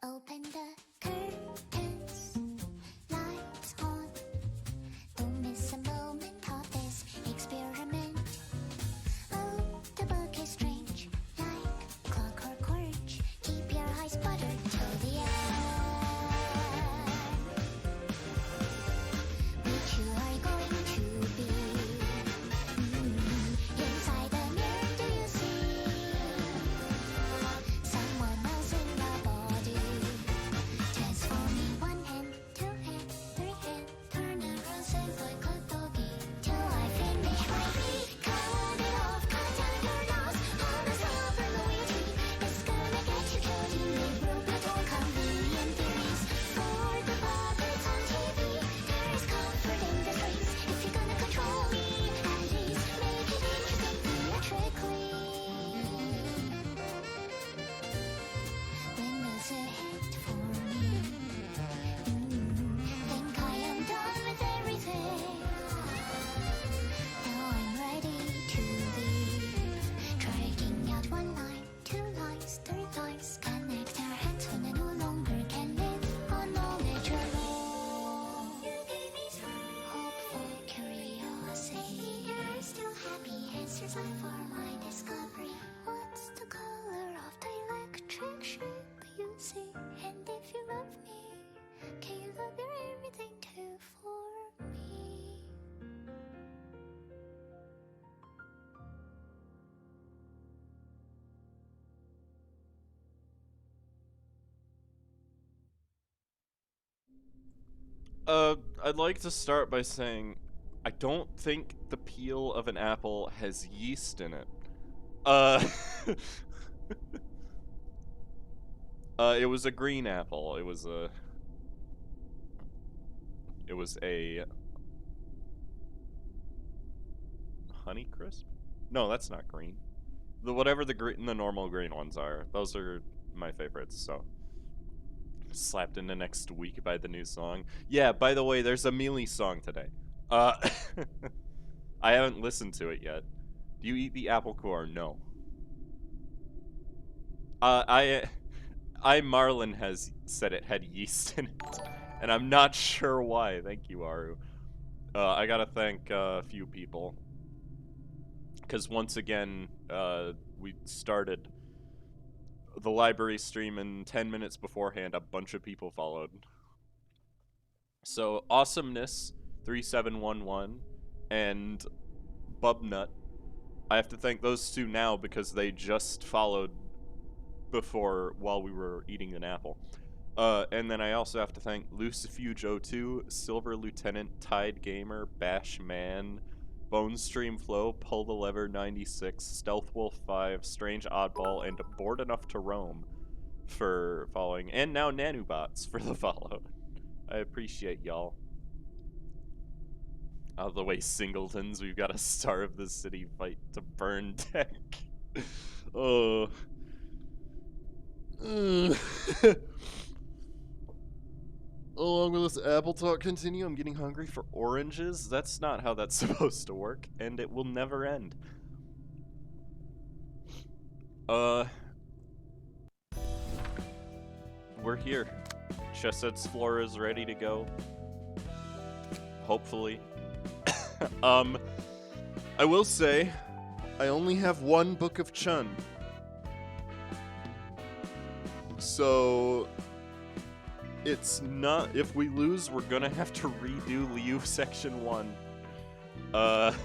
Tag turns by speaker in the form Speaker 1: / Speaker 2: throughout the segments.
Speaker 1: Open the curtains, lights on. Don't miss a moment of this experiment. Oh, the book is strange, like clockwork orange. Keep your eyes buttered till the end. Which you are going to be? Inside the mirror, do you see someone else in the body? Transforming one hand, two hand, three hand, turn around, say like a doggy till I finish my beat. Cut it off, cut down your nose. All the silver loyalty is gonna get you killed. You may broke the all convenient theories for the puppets on TV. There is comfort in the dreams if you're gonna control me. At least make it interesting theatrically. When does it hit for me? Think I am done with everything. Now I'm ready to leave. Dragging out one line, two lines, three lines. Connect our hands when I no longer can live on knowledge alone. You gave me hopeful curiosity. You're still happy answers I for my discovery. What's the color of the electric sheep you see? And if you love me, can you love your everything too for me?
Speaker 2: I'd like to start by saying I don't think the peel of an apple has yeast in it. It was a green apple. It was a Honey Crisp? No, that's not green. Whatever the normal green ones are. Those are my favorites, so. Slapped into next week by the new song. Yeah, by the way, there's a Mealy song today. I haven't listened to it yet. Do you eat the apple core? No. Marlin has said it had yeast in it, and I'm not sure why. Thank you, Aru. I gotta thank a few people. Because once again, we started the library stream, and 10 minutes beforehand, a bunch of people followed. So, Awesomeness 3711 and Bubnut, I have to thank those two now because they just followed before while we were eating an apple. And then I also have to thank Lucifuge02, Silver Lieutenant, Tide Gamer, Bash Man, Bonestream Flow, Pull the Lever 96, Stealth Wolf 5, Strange Oddball, and Bored Enough to Roam for following, and now Nanubots for the follow. I appreciate y'all. Out of the way, singletons, we've got a Star of the City fight to burn deck. Oh. Along with this apple talk continue, I'm getting hungry for oranges. That's not how that's supposed to work, and it will never end. We're here. Chessed's floor is ready to go. Hopefully. I will say, I only have one book of Chun. So, it's not, if we lose, we're gonna have to redo Liu Section 1. That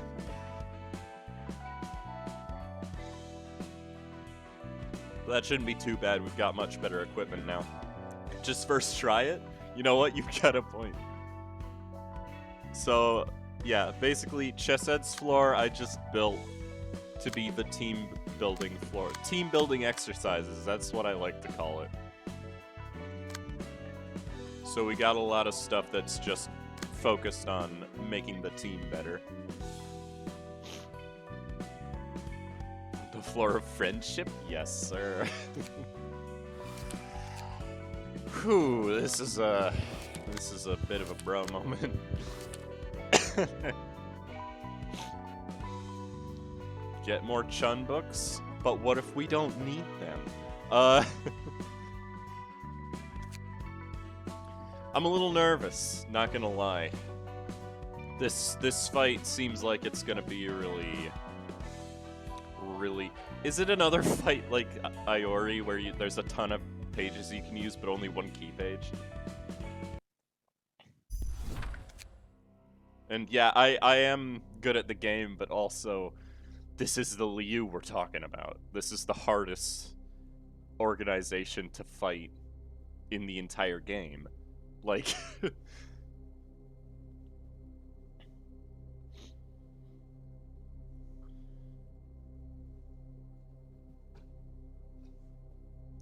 Speaker 2: shouldn't be too bad, we've got much better equipment now. Just first try it? You know what, you've got a point. So, yeah, basically, Chessed's floor I just built to be the team building floor. Team building exercises, that's what I like to call it. So we got a lot of stuff that's just focused on making the team better. The floor of friendship? Yes, sir. Whew, this is a bit of a bro moment. Get more Chun books? But what if we don't need them? I'm a little nervous, not gonna lie. This fight seems like it's gonna be really... Is it another fight like Iori where there's a ton of pages you can use but only one key page? And yeah, I am good at the game, but also this is the Liu we're talking about. This is the hardest organization to fight in the entire game. Like...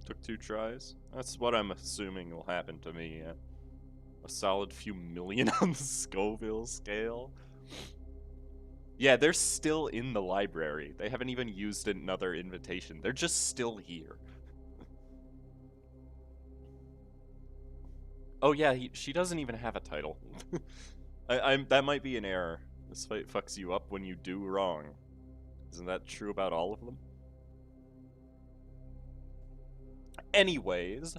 Speaker 2: Took 2 tries? That's what I'm assuming will happen to me, yeah. A solid few million on the Scoville scale? Yeah, they're still in the library. They haven't even used another invitation. They're just still here. Oh yeah, she doesn't even have a title. That might be an error. This fight fucks you up when you do wrong. Isn't that true about all of them? Anyways.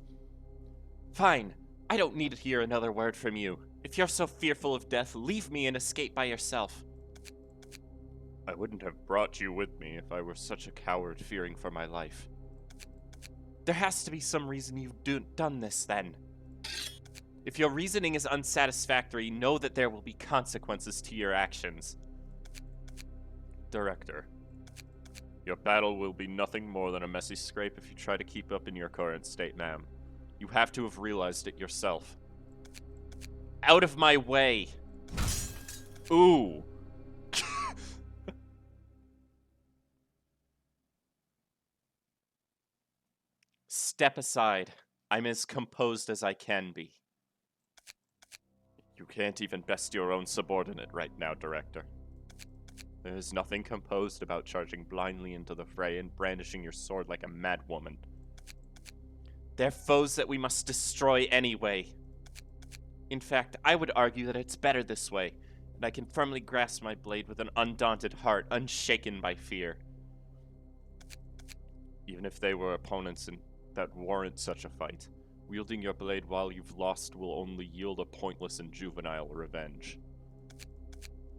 Speaker 2: Fine. I don't need to hear another word from you. If you're so fearful of death, leave me and escape by yourself. I wouldn't have brought you with me if I were such a coward fearing for my life. There has to be some reason you've done this, then. If your reasoning is unsatisfactory, know that there will be consequences to your actions. Director. Your battle will be nothing more than a messy scrape if you try to keep up in your current state, ma'am. You have to have realized it yourself. Out of my way! Ooh. Step aside. I'm as composed as I can be. You can't even best your own subordinate right now, Director. There is nothing composed about charging blindly into the fray and brandishing your sword like a madwoman. They're foes that we must destroy anyway. In fact, I would argue that it's better this way, and I can firmly grasp my blade with an undaunted heart, unshaken by fear. Even if they were opponents that warrant such a fight, wielding your blade while you've lost will only yield a pointless and juvenile revenge.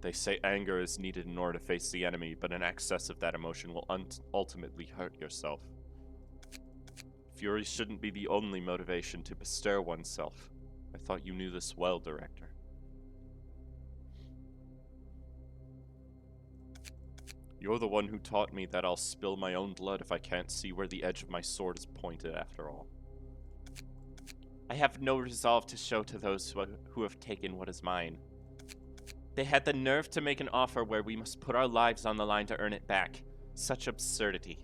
Speaker 2: They say anger is needed in order to face the enemy, but an excess of that emotion will ultimately hurt yourself. Fury shouldn't be the only motivation to bestir oneself. I thought you knew this well, Director. You're the one who taught me that I'll spill my own blood if I can't see where the edge of my sword is pointed, after all. I have no resolve to show to those who have taken what is mine. They had the nerve to make an offer where we must put our lives on the line to earn it back. Such absurdity.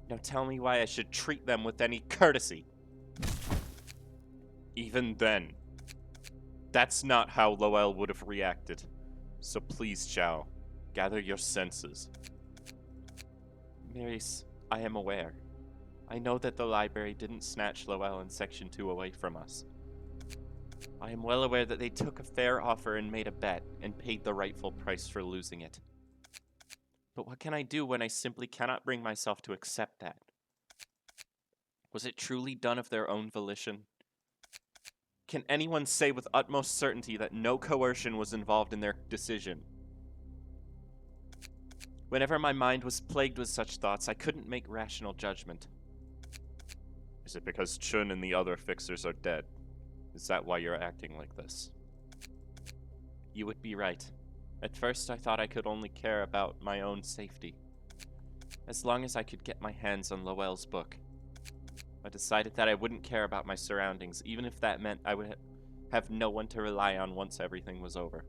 Speaker 2: Now tell me why I should treat them with any courtesy. Even then, that's not how Lowell would have reacted. So please, Xiao, gather your senses. Maurice, I am aware. I know that the library didn't snatch Lowell in Section 2 away from us. I am well aware that they took a fair offer and made a bet, and paid the rightful price for losing it. But what can I do when I simply cannot bring myself to accept that? Was it truly done of their own volition? Can anyone say with utmost certainty that no coercion was involved in their decision? Whenever my mind was plagued with such thoughts, I couldn't make rational judgment. Is it because Chun and the other fixers are dead? Is that why you're acting like this? You would be right. At first I thought I could only care about my own safety. As long as I could get my hands on Lowell's book. I decided that I wouldn't care about my surroundings, even if that meant I would have no one to rely on once everything was over.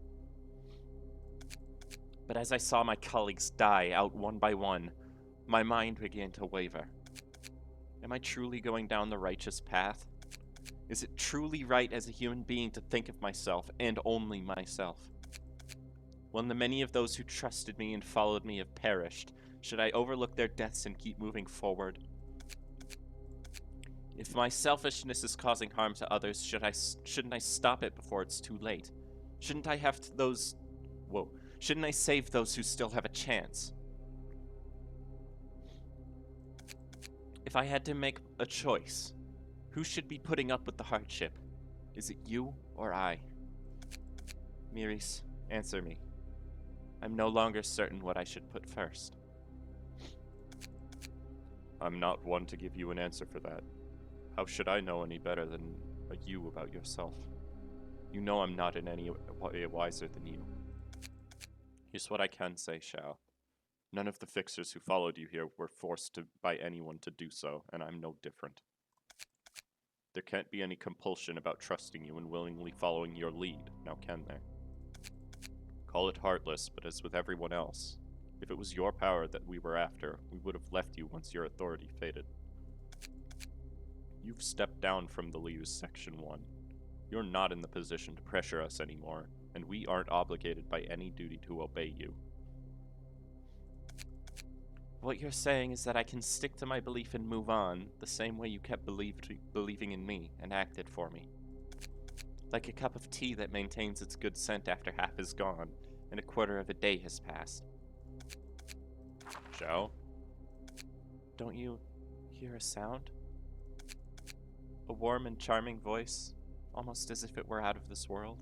Speaker 2: But as I saw my colleagues die out one by one, my mind began to waver. Am I truly going down the righteous path? Is it truly right as a human being to think of myself, and only myself? When the many of those who trusted me and followed me have perished, should I overlook their deaths and keep moving forward? If my selfishness is causing harm to others, shouldn't I stop it before it's too late? Shouldn't I save those who still have a chance? If I had to make a choice, who should be putting up with the hardship?
Speaker 3: Is it you or I? Miris, answer me. I'm no longer certain what I should put first.
Speaker 2: I'm not one to give you an answer for that. How should I know any better than you about yourself? You know I'm not in any way wiser than you. Here's what I can say, Xiao. None of the fixers who followed you here were forced by anyone to do so, and I'm no different. There can't be any compulsion about trusting you and willingly following your lead, now can there? Call it heartless, but as with everyone else, if it was your power that we were after, we would have left you once your authority faded. You've stepped down from the Liu's Section 1. You're not in the position to pressure us anymore, and we aren't obligated by any duty to obey you.
Speaker 3: What you're saying is that I can stick to my belief and move on, the same way you kept believing in me and acted for me. Like a cup of tea that maintains its good scent after half is gone, and a quarter of a day has passed.
Speaker 2: Xiao?
Speaker 3: Don't you hear a sound? A warm and charming voice, almost as if it were out of this world.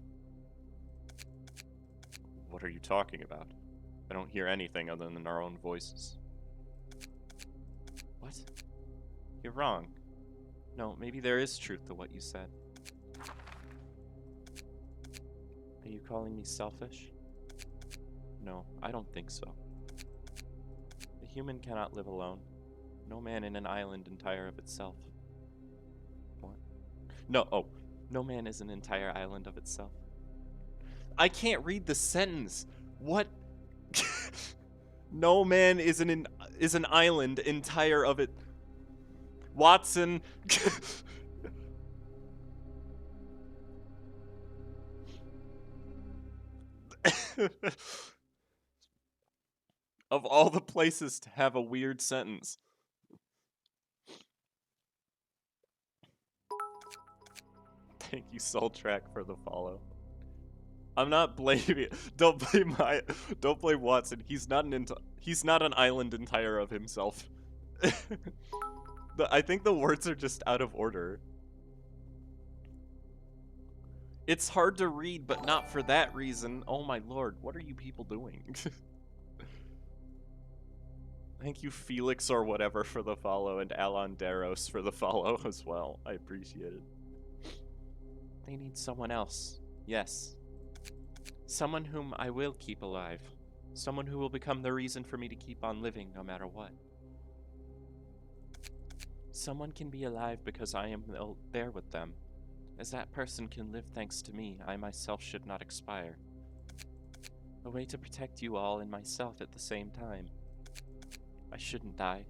Speaker 2: What are you talking about? I don't hear anything other than our own voices.
Speaker 3: What? You're wrong. No, maybe there is truth to what you said. Are you calling me selfish? No, I don't think so. A human cannot live alone. No man in an island entire of itself. What? No man is an entire island of itself. I can't read the sentence. What? No man is an island entire of it. Watson. Of all the places to have a weird sentence. Thank you, Soul Track, for the follow. I'm not blaming. Don't blame Watson. He's not an island entire of himself. I think the words are just out of order. It's hard to read, but not for that reason. Oh my lord, what are you people doing? Thank you, Felix or whatever, for the follow, and Alonderos for the follow as well. I appreciate it. They need someone else. Yes. Someone whom I will keep alive. Someone who will become the reason for me to keep on living no matter what. Someone can be alive because I am there with them. As that person can live thanks to me, I myself should not expire. A way to protect you all and myself at the same time. I shouldn't die.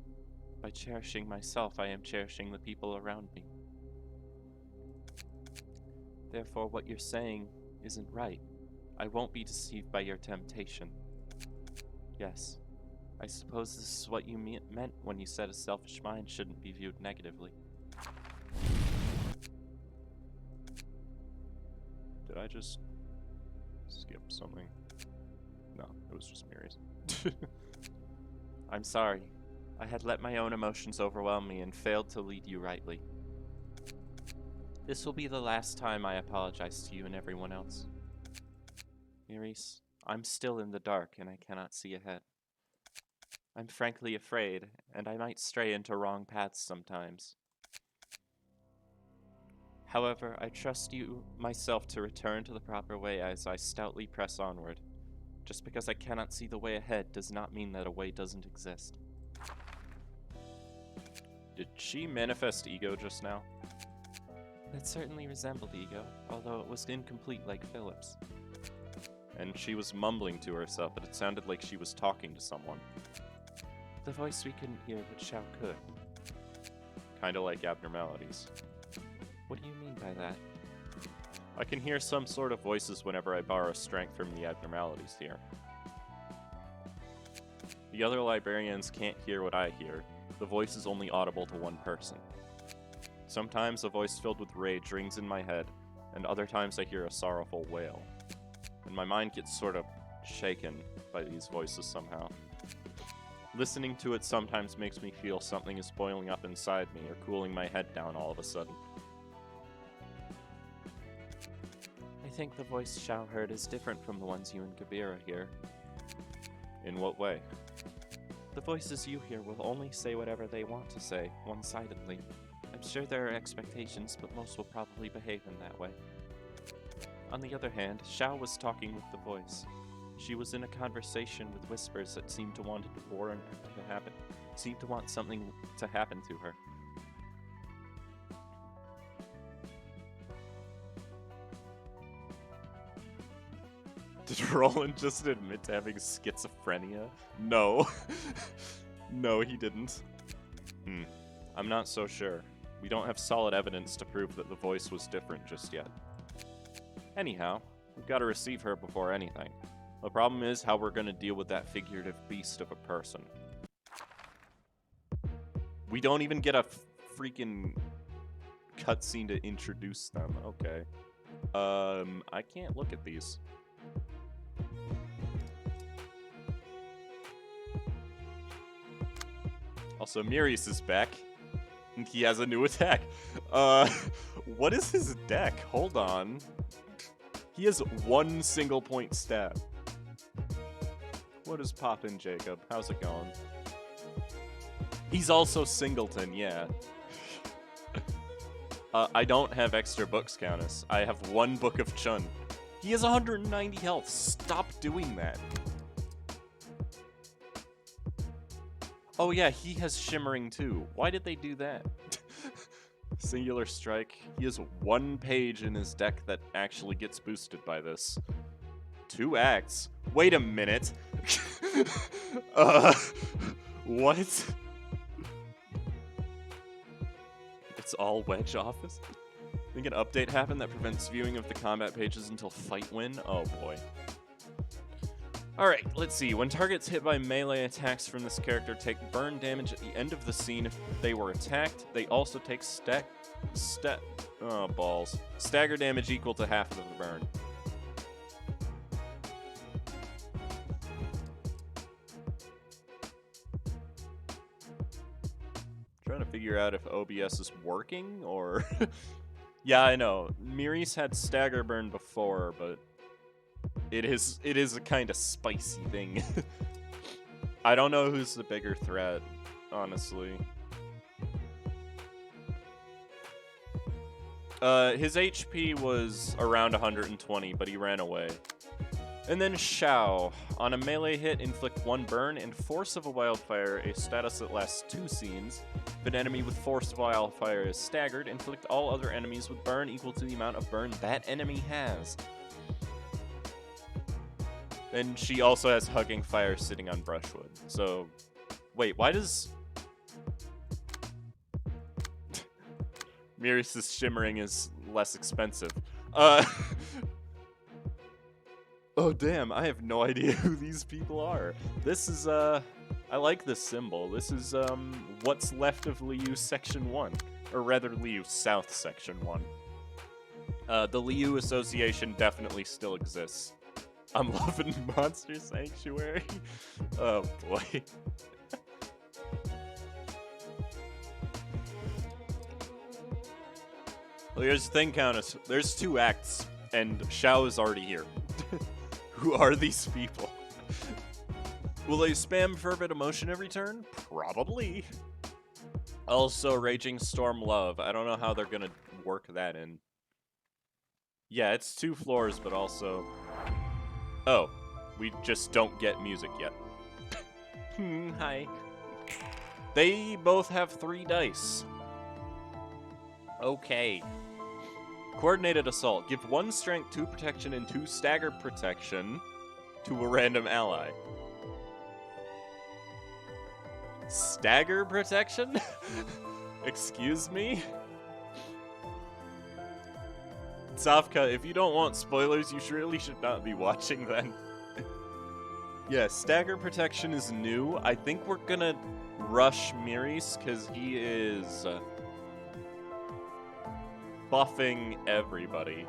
Speaker 3: By cherishing myself, I am cherishing the people around me. Therefore, what you're saying isn't right. I won't be deceived by your temptation. Yes, I suppose this is what you meant when you said a selfish mind shouldn't be viewed negatively.
Speaker 2: Did I just skip something? No, it was just Miri's.
Speaker 3: I'm sorry. I had let my own emotions overwhelm me and failed to lead you rightly. This will be the last time I apologize to you and everyone else. Miris, I'm still in the dark and I cannot see ahead. I'm frankly afraid, and I might stray into wrong paths sometimes. However, I trust you myself to return to the proper way as I stoutly press onward. Just because I cannot see the way ahead does not mean that a way doesn't exist.
Speaker 2: Did she manifest ego just now?
Speaker 3: That certainly resembled ego, although it was incomplete like Philip's.
Speaker 2: And she was mumbling to herself, but it sounded like she was talking to someone.
Speaker 3: The voice we couldn't hear, but Xiao could.
Speaker 2: Kinda like abnormalities.
Speaker 3: What do you mean by that?
Speaker 2: I can hear some sort of voices whenever I borrow strength from the abnormalities here. The other librarians can't hear what I hear. The voice is only audible to one person. Sometimes a voice filled with rage rings in my head, and other times I hear a sorrowful wail. And my mind gets sort of shaken by these voices somehow. Listening to it sometimes makes me feel something is boiling up inside me or cooling my head down all of a sudden.
Speaker 3: think the voice Xiao heard is different from the ones you and Kabira hear.
Speaker 2: In what way?
Speaker 3: The voices you hear will only say whatever they want to say, one-sidedly. I'm sure there are expectations, but most will probably behave in that way. On the other hand, Xiao was talking with the voice. She was in a conversation with whispers that seemed to want something to happen to her.
Speaker 2: Did Roland just admit to having schizophrenia? No. No, he didn't.
Speaker 3: I'm not so sure. We don't have solid evidence to prove that the voice was different just yet. Anyhow, we've got to receive her before anything. The problem is how we're going to deal with that figurative beast of a person.
Speaker 2: We don't even get a freaking cutscene to introduce them. Okay.
Speaker 3: I can't look at these.
Speaker 2: Also, Mirius is back. And he has a new attack. What is his deck? Hold on. He has one single point stat. What is poppin', Jacob? How's it going? He's also singleton, yeah. I don't have extra books, Countess. I have one book of Chun. He has 190 health. Stop doing that.
Speaker 3: Oh yeah, he has Shimmering too. Why did they do that?
Speaker 2: Singular Strike. He has one page in his deck that actually gets boosted by this. 2 acts. Wait a minute. What? It's all Wedge Office? I think an update happened that prevents viewing of the combat pages until fight win? Oh boy. Alright, let's see. When targets hit by melee attacks from this character take burn damage at the end of the scene if they were attacked. They also take stagger damage equal to half of the burn. Trying to figure out if OBS is working, or... Yeah, I know. Miri's had stagger burn before, but... It is a kind of spicy thing. I don't know who's the bigger threat, honestly. His HP was around 120, but he ran away. And then Xiao. On a melee hit, inflict 1 burn, and Force of a Wildfire, a status that lasts 2 scenes. If an enemy with Force of a Wildfire is staggered, inflict all other enemies with burn equal to the amount of burn that enemy has. And she also has Hugging Fire sitting on Brushwood. So, wait, why does... Miri's Shimmering is less expensive. Oh damn, I have no idea who these people are. This is, I like this symbol. This is, what's left of Liu Section 1. Or rather, Liu South Section 1. The Liu Association definitely still exists. I'm loving Monster Sanctuary. Oh boy. Well, here's the thing, Countess. There's 2 acts, and Xiao is already here. Who are these people? Will they spam Fervent Emotion every turn? Probably. Also, Raging Storm Love. I don't know how they're gonna work that in. Yeah, it's 2 floors, but also... Oh, we just don't get music yet. Hi. They both have 3 dice. Okay. Coordinated Assault. Give 1 Strength, 2 Protection, and 2 Stagger Protection to a random ally. Stagger Protection? Excuse me? Safka, if you don't want spoilers, you really should not be watching then. Yeah, Stagger Protection is new. I think we're gonna rush Miri's, because he is buffing everybody.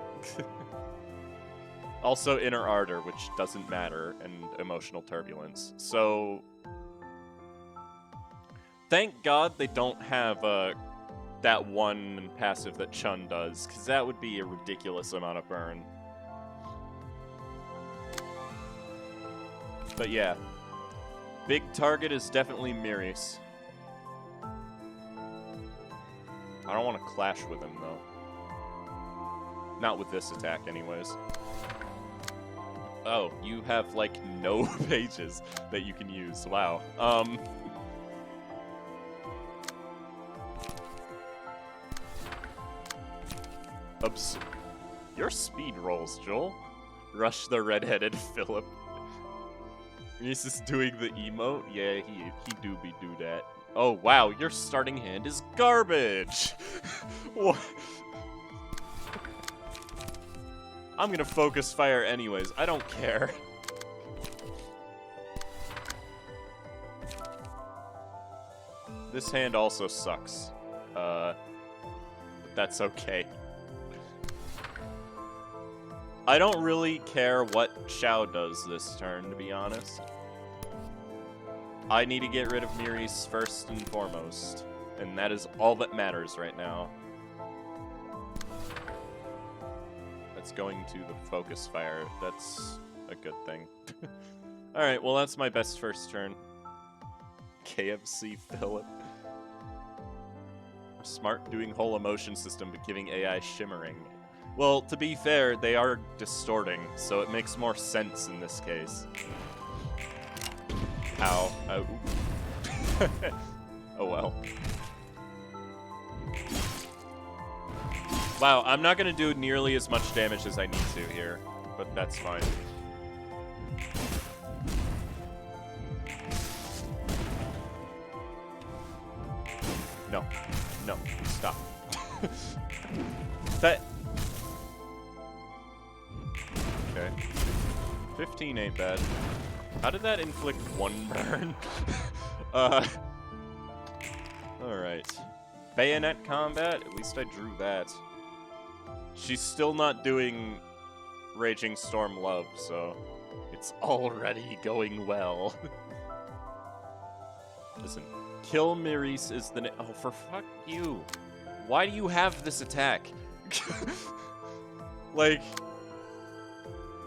Speaker 2: Also Inner Ardor, which doesn't matter, and Emotional Turbulence. So, thank God they don't have that one passive that Chun does, because that would be a ridiculous amount of burn. But yeah. Big target is definitely Miris. I don't want to clash with him, though. Not with this attack, anyways. Oh, you have, like, no pages that you can use. Wow. Your speed rolls, Joel. Rush the red-headed Philip. He's just doing the emote? Yeah, he do that. Oh, wow, your starting hand is garbage! What? I'm gonna focus fire anyways. I don't care. This hand also sucks. But that's okay. I don't really care what Xiao does this turn, to be honest. I need to get rid of Miris first and foremost. And that is all that matters right now. That's going to the focus fire. That's a good thing. Alright, well that's my best first turn. KFC Philip. Smart doing whole emotion system but giving AI shimmering. Well, to be fair, they are distorting, so it makes more sense in this case. Ow. Oh, oh well. Wow, I'm not gonna do nearly as much damage as I need to here, but that's fine. No. No. Stop. That... Okay. 15 ain't bad. How did that inflict one burn? Alright. Bayonet combat? At least I drew that. She's still not doing Raging Storm Love, so it's already going well. Listen, kill Miris is the oh, for fuck you. Why do you have this attack? Like,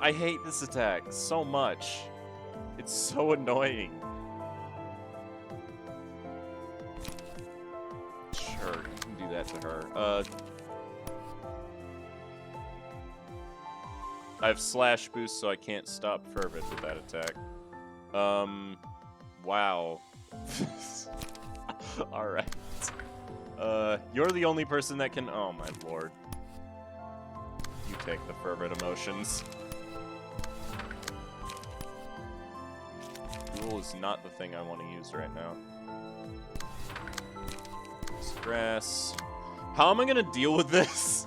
Speaker 2: I hate this attack so much. It's so annoying. Sure, you can do that to her. I have slash boost, so I can't stop Fervid with that attack. Wow. Alright. You're the only person that can... Oh, my lord. You take the Fervid emotions. Duel is not the thing I want to use right now. This grass. How am I gonna deal with this?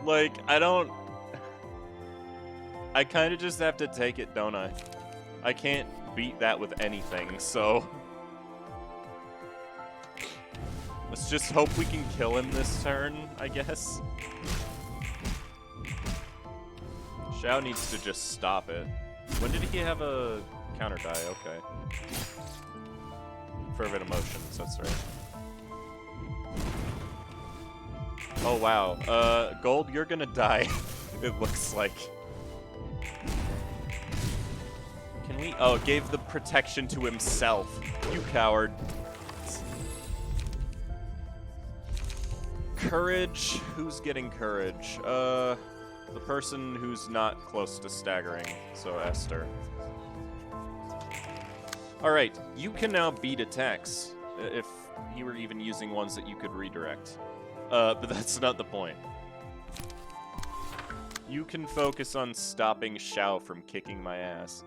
Speaker 2: Like, I don't... I kind of just have to take it, don't I? I can't beat that with anything, so... Let's just hope we can kill him this turn, I guess. Xiao needs to just stop it. When did he have a counter die? Okay. Fervent emotions, that's right. Oh wow. Gold, you're gonna die, it looks like. Can we? Oh, it gave the protection to himself. You coward. Courage? Who's getting courage? The person who's not close to staggering, so Esther. Alright, you can now beat attacks, if you were even using ones that you could redirect. But that's not the point. You can focus on stopping Xiao from kicking my ass.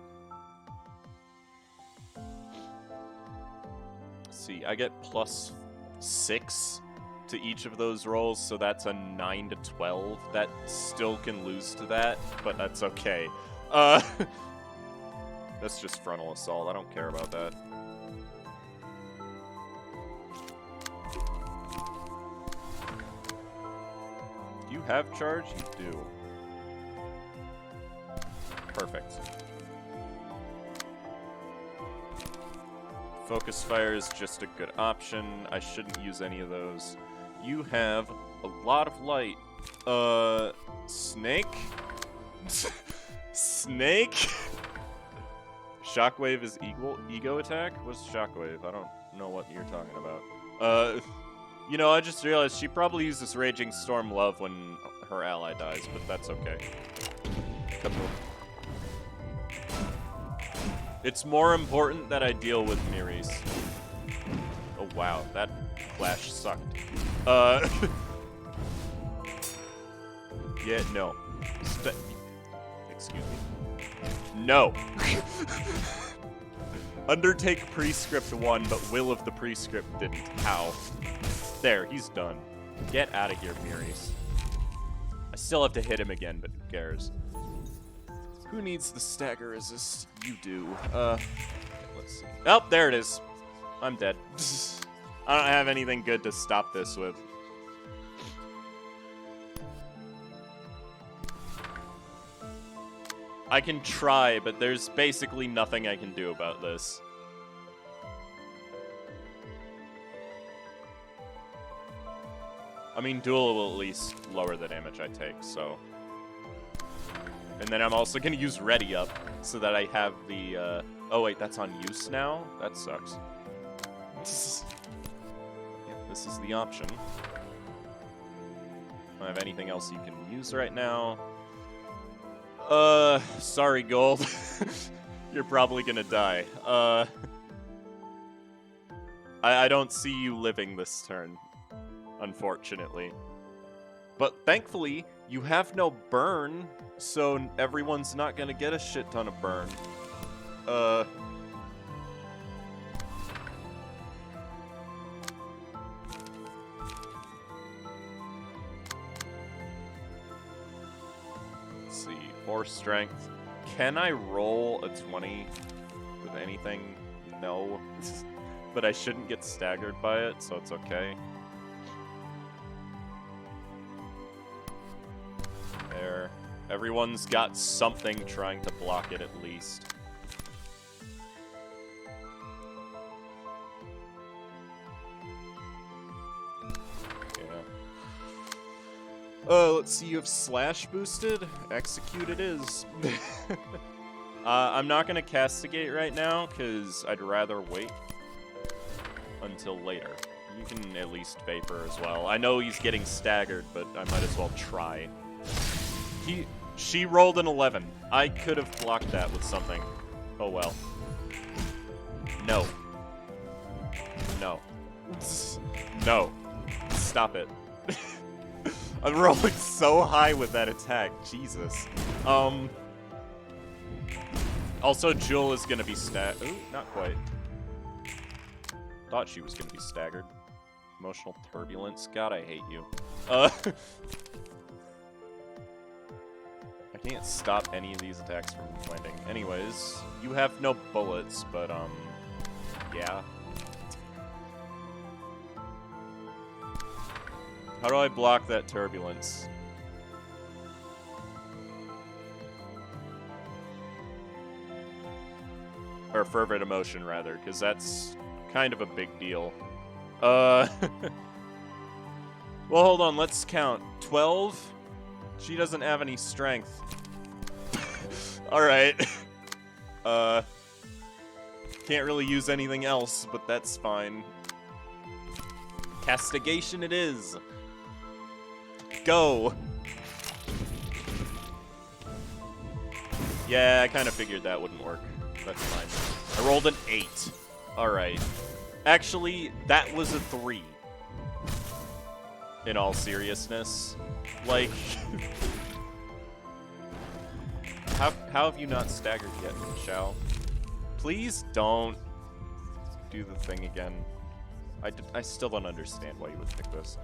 Speaker 2: Let's see, I get +6 to each of those rolls, so that's a 9 to 12. That still can lose to that, but that's okay. That's just frontal assault. I don't care about that. Do you have charge? You do. Perfect. Focus fire is just a good option. I shouldn't use any of those. You have a lot of light. Snake? Snake? Shockwave is ego attack? What's Shockwave? I don't know what you're talking about. You know, I just realized she probably uses Raging Storm Love when her ally dies, but that's okay. Kaboom. It's more important that I deal with Miris. Oh wow, that clash sucked. Yeah, no. Excuse me. No. Undertake Prescript won, but Will of the Prescript didn't. How? There, he's done. Get out of here, Miris. I still have to hit him again, but who cares? Who needs the stagger resist? You do. Let's see. Oh, there it is. I'm dead. I don't have anything good to stop this with. I can try, but there's basically nothing I can do about this. I mean, Duel will at least lower the damage I take, so... And then I'm also gonna use Ready Up, so that I have the, Oh wait, that's on use now? That sucks. Yeah, this is the option. Don't have anything else you can use right now. Sorry, Gold. You're probably gonna die. I don't see you living this turn, unfortunately. But thankfully, you have no burn, so everyone's not gonna get a shit ton of burn. Let's see, 4 strength. Can I roll a 20 with anything? No. But I shouldn't get staggered by it, so it's okay. There. Everyone's got something trying to block it at least. Let's see, you have Slash boosted? Execute it is. I'm not gonna Castigate right now, because I'd rather wait until later. You can at least Vapor as well. I know he's getting staggered, but I might as well try. She rolled an 11. I could have blocked that with something. Oh well. No. No. No. Stop it. I'm rolling so high with that attack. Jesus. Also, Jewel is gonna be Ooh, not quite. Thought she was gonna be staggered. Emotional turbulence. God, I hate you. I can't stop any of these attacks from landing. Anyways, you have no bullets, but, yeah. How do I block that turbulence? Or fervent emotion, rather, because that's kind of a big deal. Well, hold on, let's count. 12? She doesn't have any strength. Alright. Can't really use anything else, but that's fine. Castigation it is. Go! Yeah, I kind of figured that wouldn't work. That's fine. I rolled an 8. Alright. Actually, that was a 3. In all seriousness. Like... how have you not staggered yet, Xiao? Please don't do the thing again. I still don't understand why you would pick this.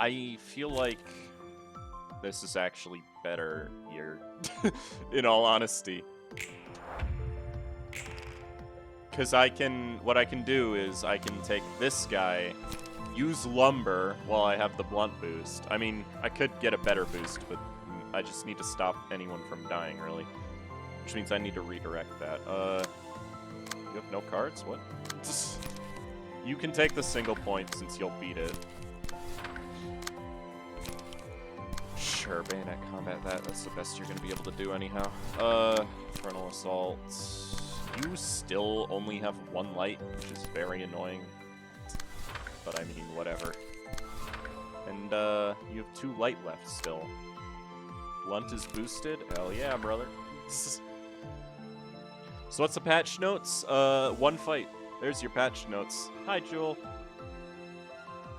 Speaker 2: I feel like this is actually better here, in all honesty. Because what I can do is I can take this guy, use Lumber while I have the blunt boost. I mean, I could get a better boost, but I just need to stop anyone from dying, really. Which means I need to redirect that. You have no cards? What? You can take the single point since you'll beat it.
Speaker 3: Sure, bayonet combat that's the best you're gonna be able to do anyhow. Frontal assault.
Speaker 2: You still only have one light, which is very annoying. But I mean, whatever. And you have 2 light left still. Blunt is boosted? Hell yeah, brother. So what's the patch notes? 1 fight. There's your patch notes. Hi, Jewel.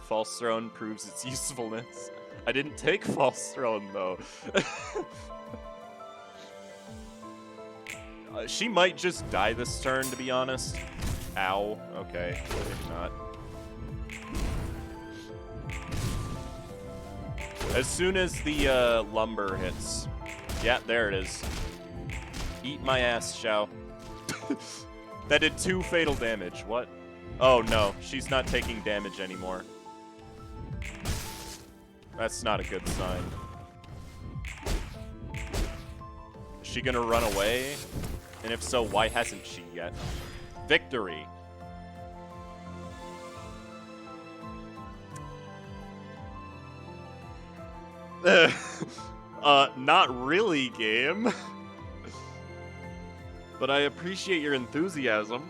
Speaker 2: False Throne proves its usefulness. I didn't take False Throne, though. She might just die this turn, to be honest. Ow. Okay, maybe not. As soon as the lumber hits. Yeah, there it is. Eat my ass, Xiao. That did 2 fatal damage. What? Oh, no. She's not taking damage anymore. That's not a good sign. Is she gonna run away? And if so, why hasn't she yet? Victory! Not really, game. But I appreciate your enthusiasm.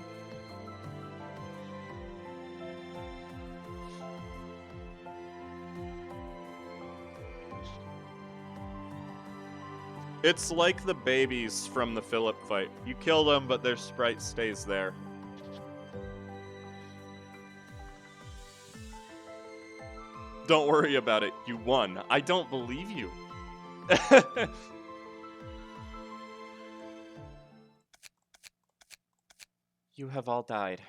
Speaker 2: It's like the babies from the Philip fight. You kill them, but their sprite stays there. Don't worry about it. You won. I don't believe you.
Speaker 3: You have all died.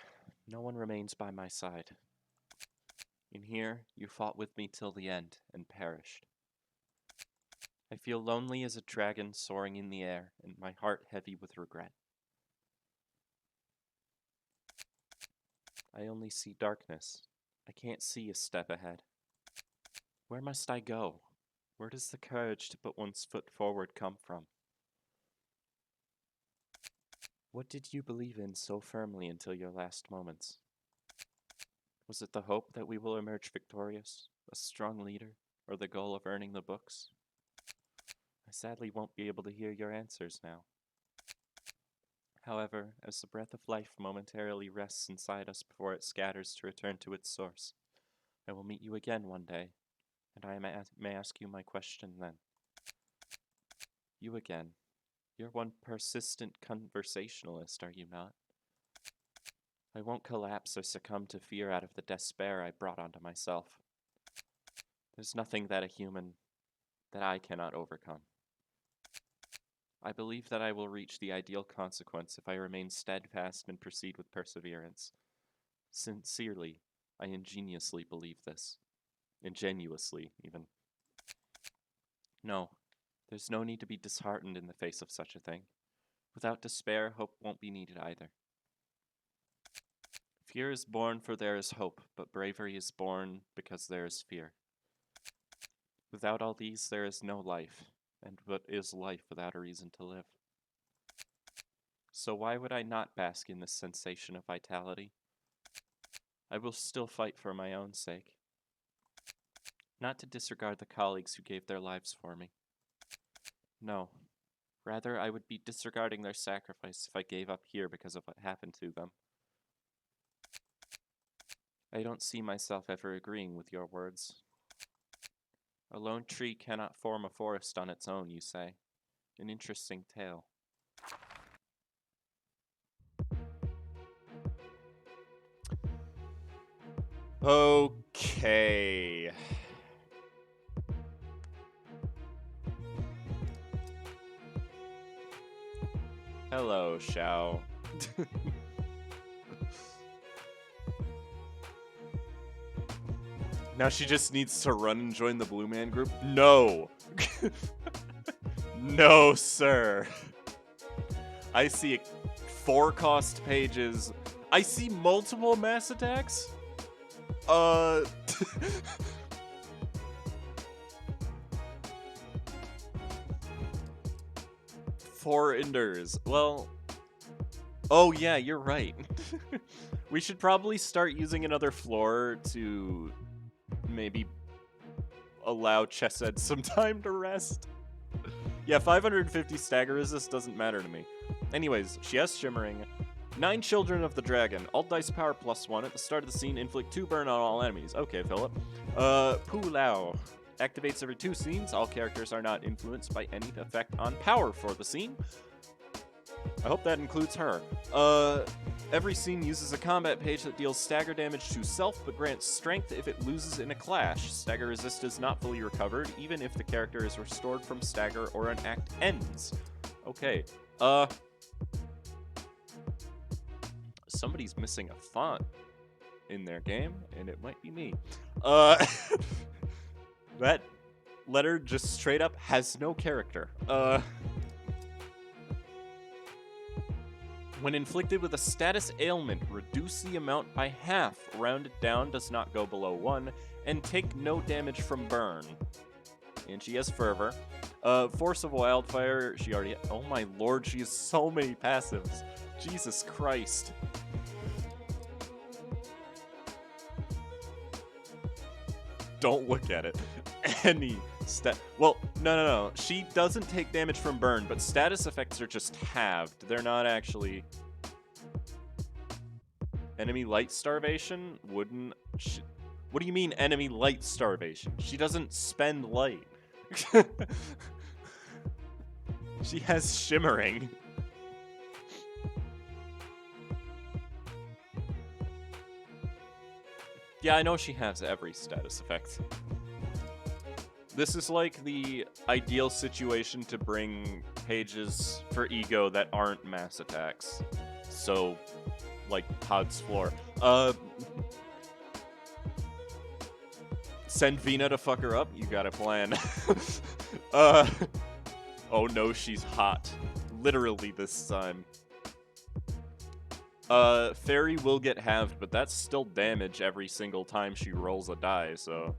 Speaker 3: No one remains by my side. In here, you fought with me till the end and perished. I feel lonely as a dragon soaring in the air, and my heart heavy with regret. I only see darkness. I can't see a step ahead. Where must I go? Where does the courage to put one's foot forward come from? What did you believe in so firmly until your last moments? Was it the hope that we will emerge victorious, a strong leader, or the goal of earning the books? I sadly won't be able to hear your answers now. However, as the breath of life momentarily rests inside us before it scatters to return to its source, I will meet you again one day, and I may ask you my question then. You again. You're one persistent conversationalist, are you not? I won't collapse or succumb to fear out of the despair I brought onto myself. There's nothing that I cannot overcome. I believe that I will reach the ideal consequence if I remain steadfast and proceed with perseverance. Sincerely, I ingenuously believe this. Ingenuously, even. No, there's no need to be disheartened in the face of such a thing. Without despair, hope won't be needed either. Fear is born for there is hope, but bravery is born because there is fear. Without all these, there is no life, and what is life without a reason to live? So why would I not bask in this sensation of vitality? I will still fight for my own sake. Not to disregard the colleagues who gave their lives for me. No. Rather, I would be disregarding their sacrifice if I gave up here because of what happened to them. I don't see myself ever agreeing with your words. A lone tree cannot form a forest on its own, you say. An interesting tale.
Speaker 2: Okay. Hello, Xiao. Now she just needs to run and join the Blue Man group? No! No, sir. I see 4 cost pages. I see multiple mass attacks? 4 enders. Well... Oh yeah, you're right. We should probably start using another floor to maybe allow Chesed some time to rest. Yeah, 550 stagger resist doesn't matter to me. Anyways, she has Shimmering. 9 Children of the Dragon. All dice power +1. At the start of the scene, inflict 2 burn on all enemies. Okay, Philip. Pulao. Activates every 2 scenes. All characters are not influenced by any effect on power for the scene. I hope that includes her. Every scene uses a combat page that deals stagger damage to self, but grants strength if it loses in a clash. Stagger resist is not fully recovered, even if the character is restored from stagger or an act ends. Okay. Somebody's missing a font in their game, and it might be me. That letter just straight up has no character. When inflicted with a status ailment, reduce the amount by half. Round it down, does not go below 1, and take no damage from burn. And she has Fervor. Force of Wildfire, she already... Oh my lord, she has so many passives. Jesus Christ. Don't look at it. Well, no. She doesn't take damage from burn, but status effects are just halved. They're not actually... Enemy light starvation? Wouldn't... What do you mean enemy light starvation? She doesn't spend light. She has Shimmering. Yeah, I know she has every status effect. This is like the ideal situation to bring pages for ego that aren't mass attacks. So, like Todd's floor. Send Vina to fuck her up? You got a plan. Oh no, she's hot. Literally this time. Fairy will get halved, but that's still damage every single time she rolls a die, so...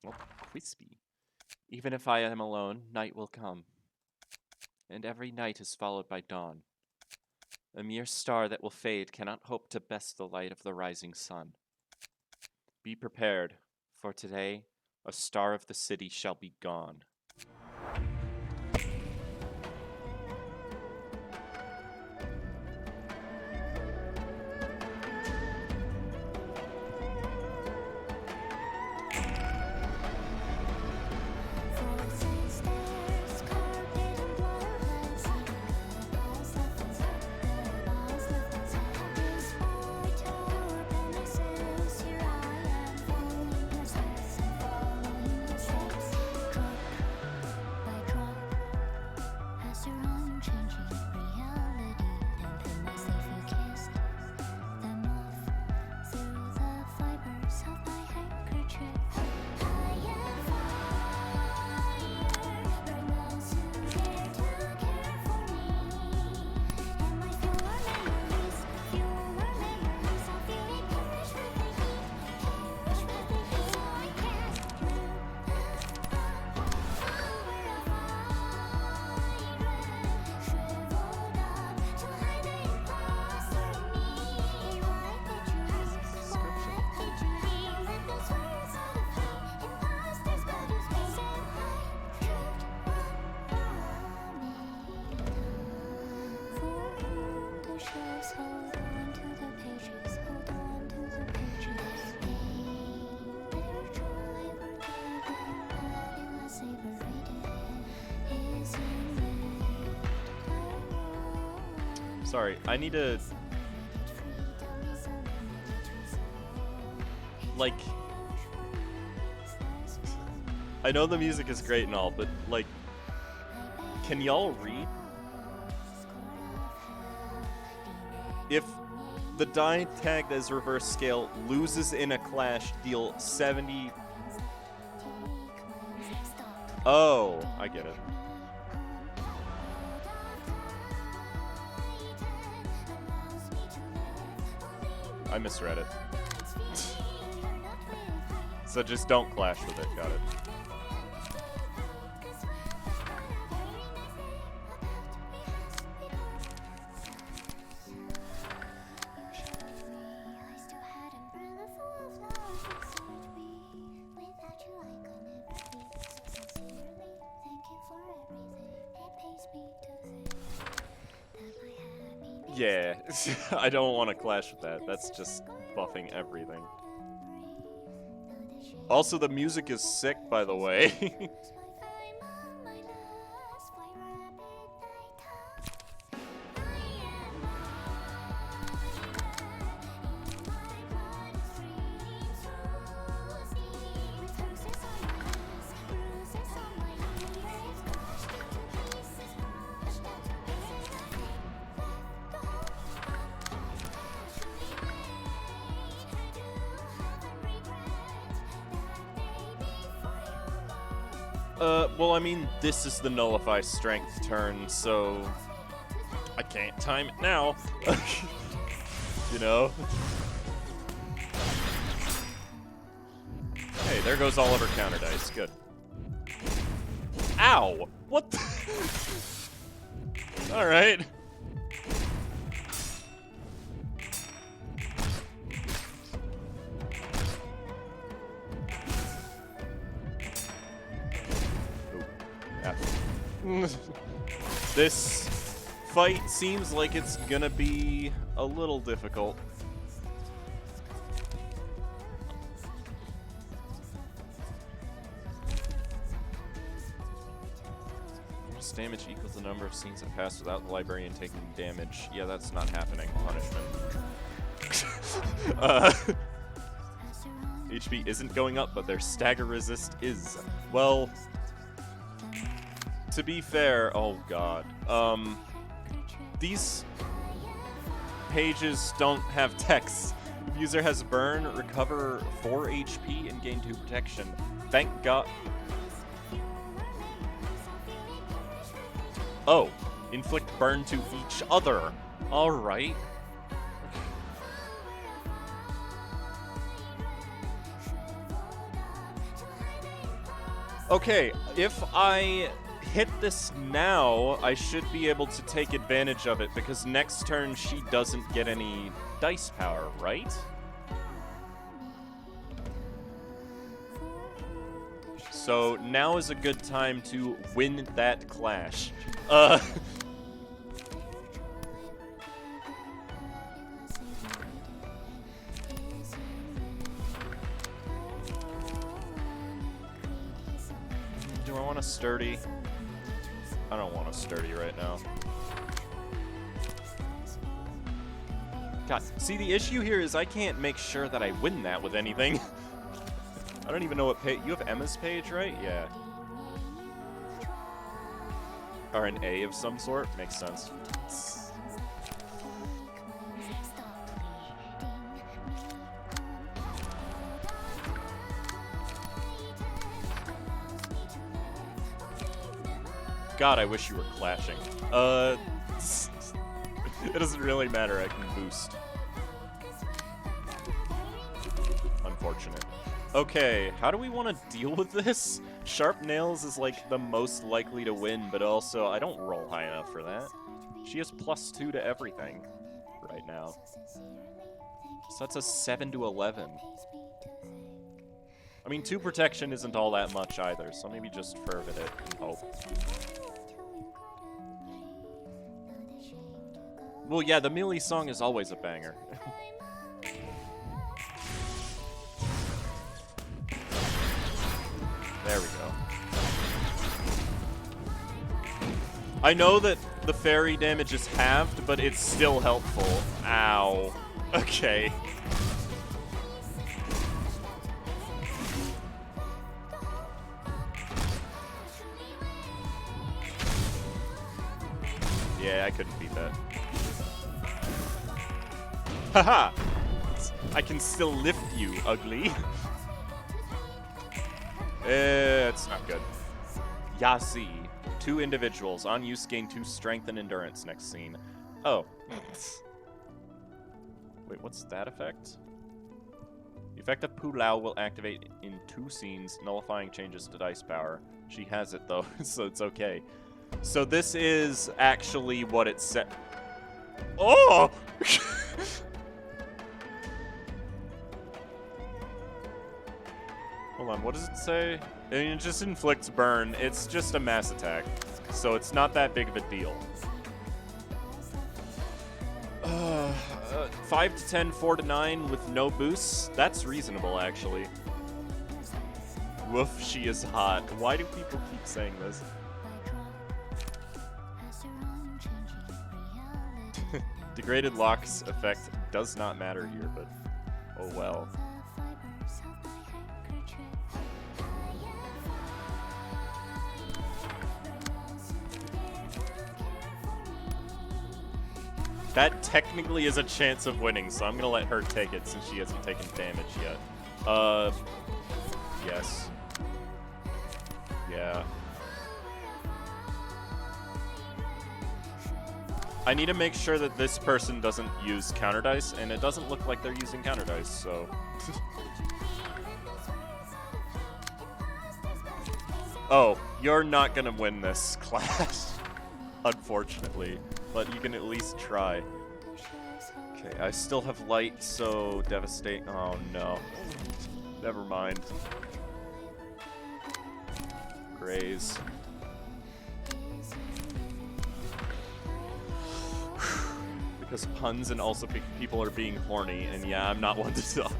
Speaker 2: Well, crispy. Even if I am alone, night will come. And every night is followed by dawn. A mere star that will fade cannot hope to best the light of the rising sun. Be prepared, for today, a star of the city shall be gone.
Speaker 1: Frozen stairs, carpet and bloodlines. Balls left unside, balls left unside. Despite your promises, here I am, following your steps and following your steps. Drop by drop, as your unchanging reality. And in my sleep you kissed them off through the fibers of my handkerchief. I am fire, burn those who dare to care for me. And my fewer memories of you perish with the heat, perish with the heat. So I cast blue flower of fire, shriveled up to hide the imposter in me. Why did you leave? Why did you leave? Let those words out of me. Imposters, but who's me? Said I could run from me. For whom the shares hold on to the pages, hold on to the pages. Better try forgiving, but unless liberated is in
Speaker 2: Sorry, I need to... Like... I know the music is great and all, but, like... Can y'all read? If the die tagged as reverse scale loses in a clash, deal 70... Oh, I get it. I misread it. So just don't clash with it, got it. Yeah, I don't want to clash with that. That's just buffing everything. Also, the music is sick, by the way. Well, I mean, this is the Nullify Strength turn, so I can't time it now. You know? Hey, there goes all of her counter dice. Good. Ow! What the? Alright. This fight seems like it's gonna be a little difficult. Most damage equals the number of scenes that pass without the librarian taking damage. Yeah, that's not happening. Punishment. HP isn't going up, but their stagger resist is. Well, to be fair, oh god. These pages don't have text. The user has burn, recover 4 HP, and gain 2 protection. Thank god. Oh, inflict burn to each other. Alright. Okay, if I hit this now, I should be able to take advantage of it, because next turn she doesn't get any dice power, right? So now is a good time to win that clash. Do I want a sturdy? I don't want a sturdy right now. God, see, the issue here is I can't make sure that I win that with anything. I don't even know what page. You have Emma's page, right? Yeah. Or an A of some sort? Makes sense. God, I wish you were clashing. It doesn't really matter, I can boost. Unfortunate. Okay, how do we want to deal with this? Sharp Nails is like the most likely to win, but also I don't roll high enough for that. She has +2 to everything right now. So that's a 7 to 11. I mean, 2 protection isn't all that much either, so maybe just fervent it and hope. Well, yeah, the melee song is always a banger. There we go. I know that the fairy damage is halved, but it's still helpful. Ow. Okay. Yeah, I couldn't beat that. Haha! I can still lift you, ugly. It's not good. Yasi. 2 individuals. On use, gain 2 strength and endurance next scene. Oh. Wait, what's that effect? The effect of Pulao will activate in 2 scenes, nullifying changes to dice power. She has it, though, so it's okay. So this is actually what it said. Oh! Hold on, what does it say? I mean, it just inflicts burn. It's just a mass attack, so it's not that big of a deal. 5 to 10, 4 to 9 with no boosts. That's reasonable, actually. Woof, she is hot. Why do people keep saying this? Degraded locks effect does not matter here, but oh well. That technically is a chance of winning, so I'm gonna let her take it since she hasn't taken damage yet. Yes. Yeah. I need to make sure that this person doesn't use counter dice, and it doesn't look like they're using counter dice, so... Oh, you're not gonna win this class, unfortunately, but you can at least try. Okay, I still have light, so devastate. Oh no. Never mind. Graze. Because puns and also people are being horny, and yeah, I'm not one to talk.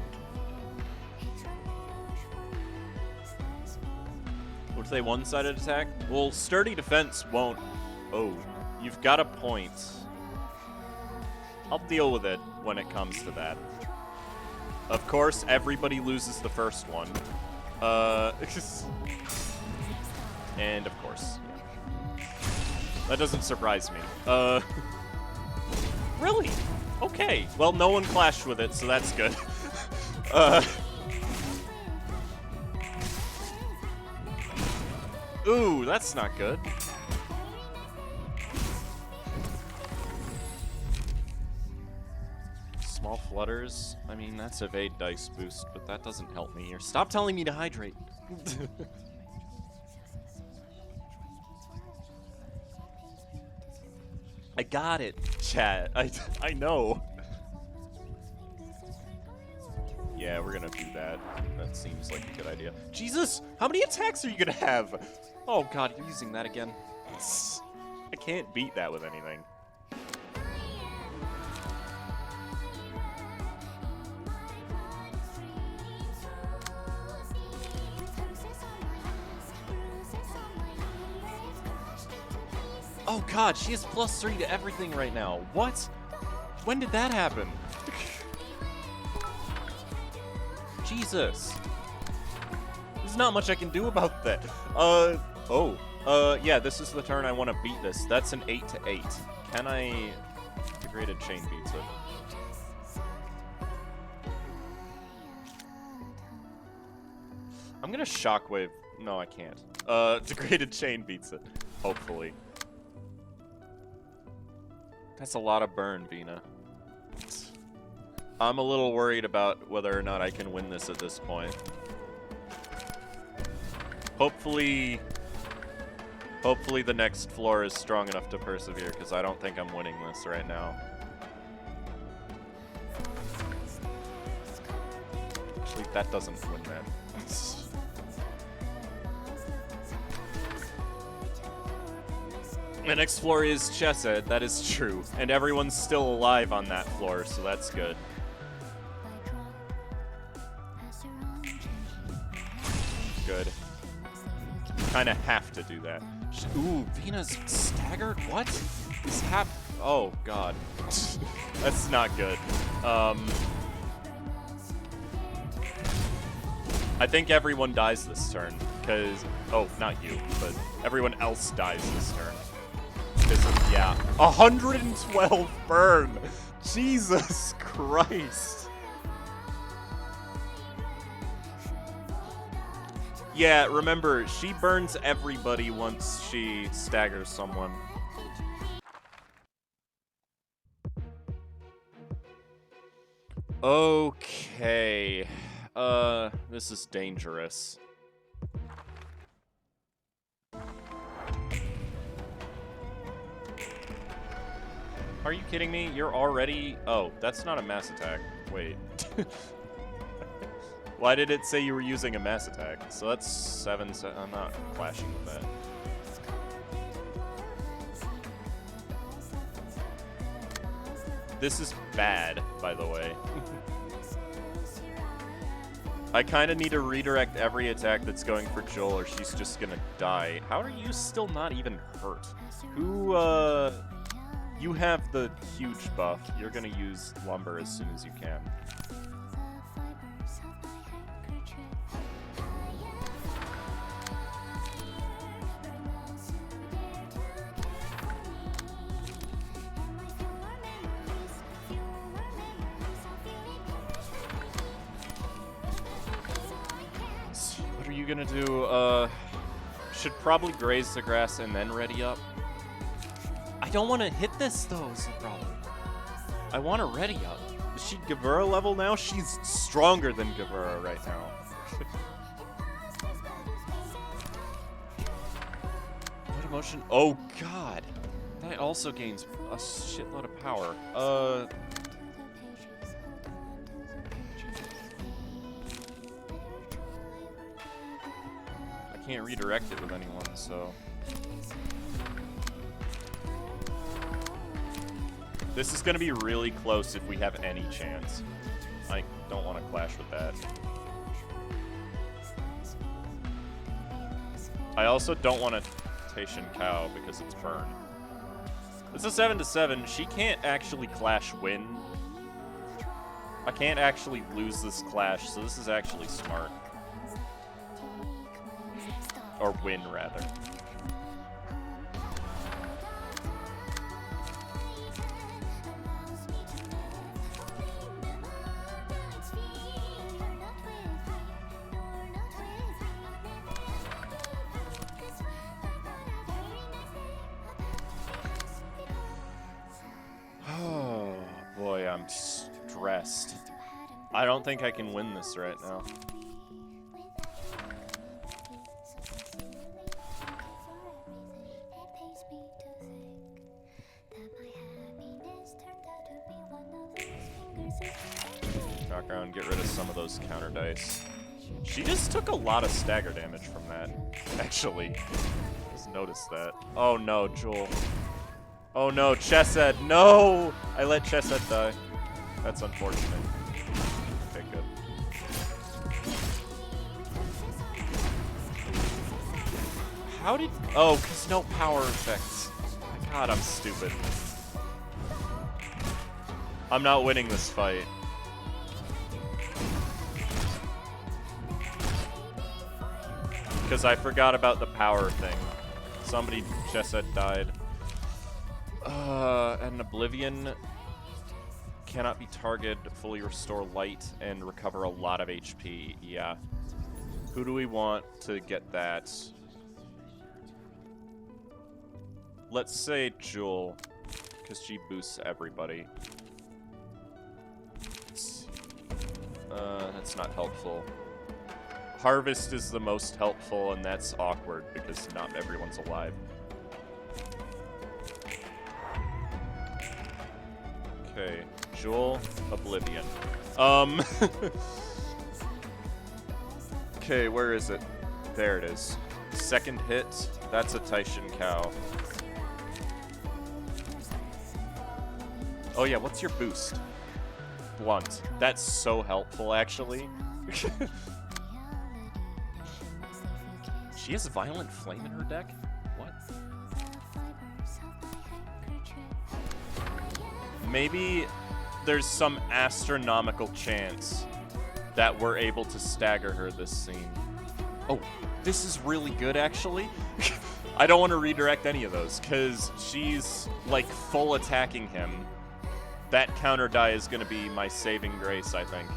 Speaker 2: Would they one-sided attack? Well, sturdy defense won't. Oh, you've got a point. I'll deal with it when it comes to that. Of course, everybody loses the first one. And of course, yeah. That doesn't surprise me. Really? Okay. Well, no one clashed with it, so that's good. Ooh, that's not good. Small flutters. I mean, that's evade dice boost, but that doesn't help me here. Stop telling me to hydrate. I got it, chat. I know. Yeah, we're gonna do that. That seems like a good idea. Jesus! How many attacks are you gonna have? Oh god, you're using that again. I can't beat that with anything. Oh god, she has +3 to everything right now. What? When did that happen? Jesus. There's not much I can do about that. Yeah, this is the turn I want to beat this. That's an 8 to 8. Can I... Degraded Chain beats it. I'm gonna Shockwave... No, I can't. Degraded Chain beats it. Hopefully. That's a lot of burn, Vina. I'm a little worried about whether or not I can win this at this point. Hopefully the next floor is strong enough to persevere, because I don't think I'm winning this right now. Actually, that doesn't win that. The next floor is Chesed, that is true. And everyone's still alive on that floor, so that's good. Good. Kinda have to do that. Ooh, Vina's staggered? What? Is oh, god. That's not good. I think everyone dies this turn, because... Oh, not you, but everyone else dies this turn. Yeah, 112 burn! Jesus Christ! Yeah, remember, she burns everybody once she staggers someone. Okay. This is dangerous. Are you kidding me? You're already... Oh, that's not a mass attack. Wait. Why did it say you were using a mass attack? So that's 7... I'm not clashing with that. This is bad, by the way. I kind of need to redirect every attack that's going for Joel, or she's just gonna die. How are you still not even hurt? Who, You have the huge buff. You're gonna use lumber as soon as you can. What are you gonna do? Should probably graze the grass and then ready up. I don't want to hit this, though, is the problem. I want to ready up. Is she Gavura level now? She's stronger than Gavura right now. What emotion? Oh, God. That also gains a shitload of power. I can't redirect it with anyone, so... This is going to be really close if we have any chance. I don't want to clash with that. I also don't want to Taishan Cow because it's burn. This is 7-7. She can't actually clash win. I can't actually lose this clash, so this is actually smart. Or win, rather. Oh boy, I'm stressed. I don't think I can win this right now. Knock around, get rid of some of those counter dice. She just took a lot of stagger damage from that, actually. Just noticed that. Oh no, Joel. Oh no, Chesed, no! I let Chesed die. That's unfortunate. Okay, good. How did... Oh, because no power effects. God, I'm stupid. I'm not winning this fight. Because I forgot about the power thing. Somebody just said died. An Oblivion cannot be targeted, fully restore light, and recover a lot of HP. Yeah. Who do we want to get that? Let's say Jewel, because she boosts everybody. That's not helpful. Harvest is the most helpful, and that's awkward because not everyone's alive. Okay, Jewel, Oblivion. Okay, where is it? There it is. Second hit, that's a Taishan Cow. Oh yeah, what's your boost? Blunt. That's so helpful, actually. She has Violent Flame in her deck? What? Maybe there's some astronomical chance that we're able to stagger her this scene. Oh, this is really good, actually. I don't want to redirect any of those, because she's, like, full attacking him. That counter die is going to be my saving grace, I think.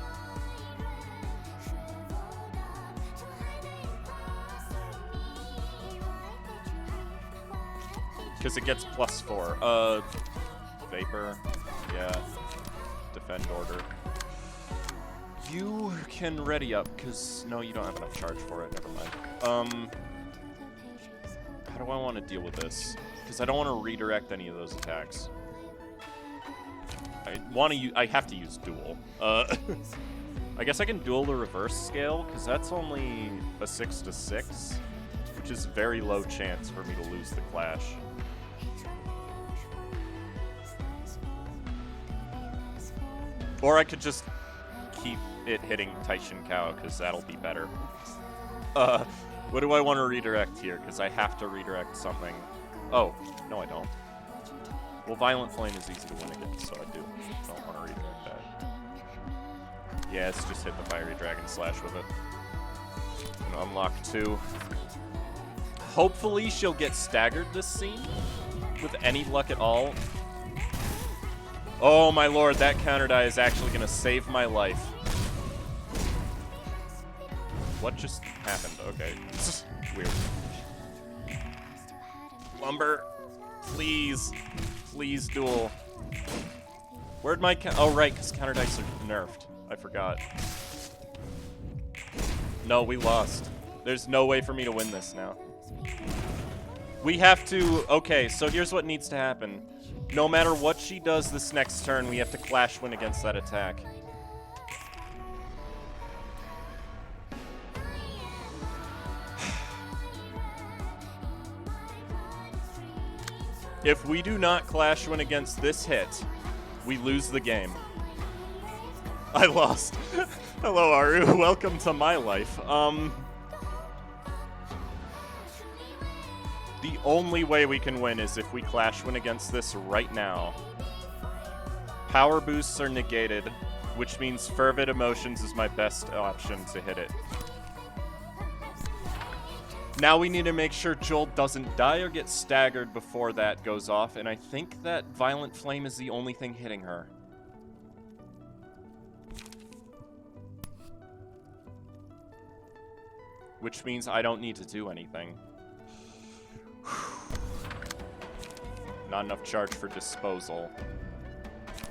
Speaker 2: Because it gets +4. Vapor. Yeah. Defend order. You can ready up, because... No, you don't have enough charge for it. Never mind. How do I want to deal with this? Because I don't want to redirect any of those attacks. I have to use duel. I guess I can duel the reverse scale, because that's only a 6-6, which is very low chance for me to lose the clash. Or I could just keep it hitting Taishin Cow, because that'll be better. What do I want to redirect here? Because I have to redirect something. Oh, no I don't. Well, Violent Flame is easy to win against, so I don't want to redirect that. Yeah, it's just hit the Fiery Dragon Slash with it. And unlock 2. Hopefully she'll get staggered this scene, with any luck at all. Oh my lord, that counter die is actually going to save my life. What just happened? Okay. Weird. Lumber. Please. Please, duel. Where'd my oh, right, because counter dice are nerfed. I forgot. No, we lost. There's no way for me to win this now. We have to... Okay, so here's what needs to happen. No matter what she does this next turn, we have to clash win against that attack. If we do not clash win against this hit, we lose the game. I lost. Hello, Aru. Welcome to my life. The only way we can win is if we clash win against this right now. Power boosts are negated, which means Fervid Emotions is my best option to hit it. Now we need to make sure Joel doesn't die or get staggered before that goes off, and I think that Violent Flame is the only thing hitting her. Which means I don't need to do anything. Not enough charge for disposal.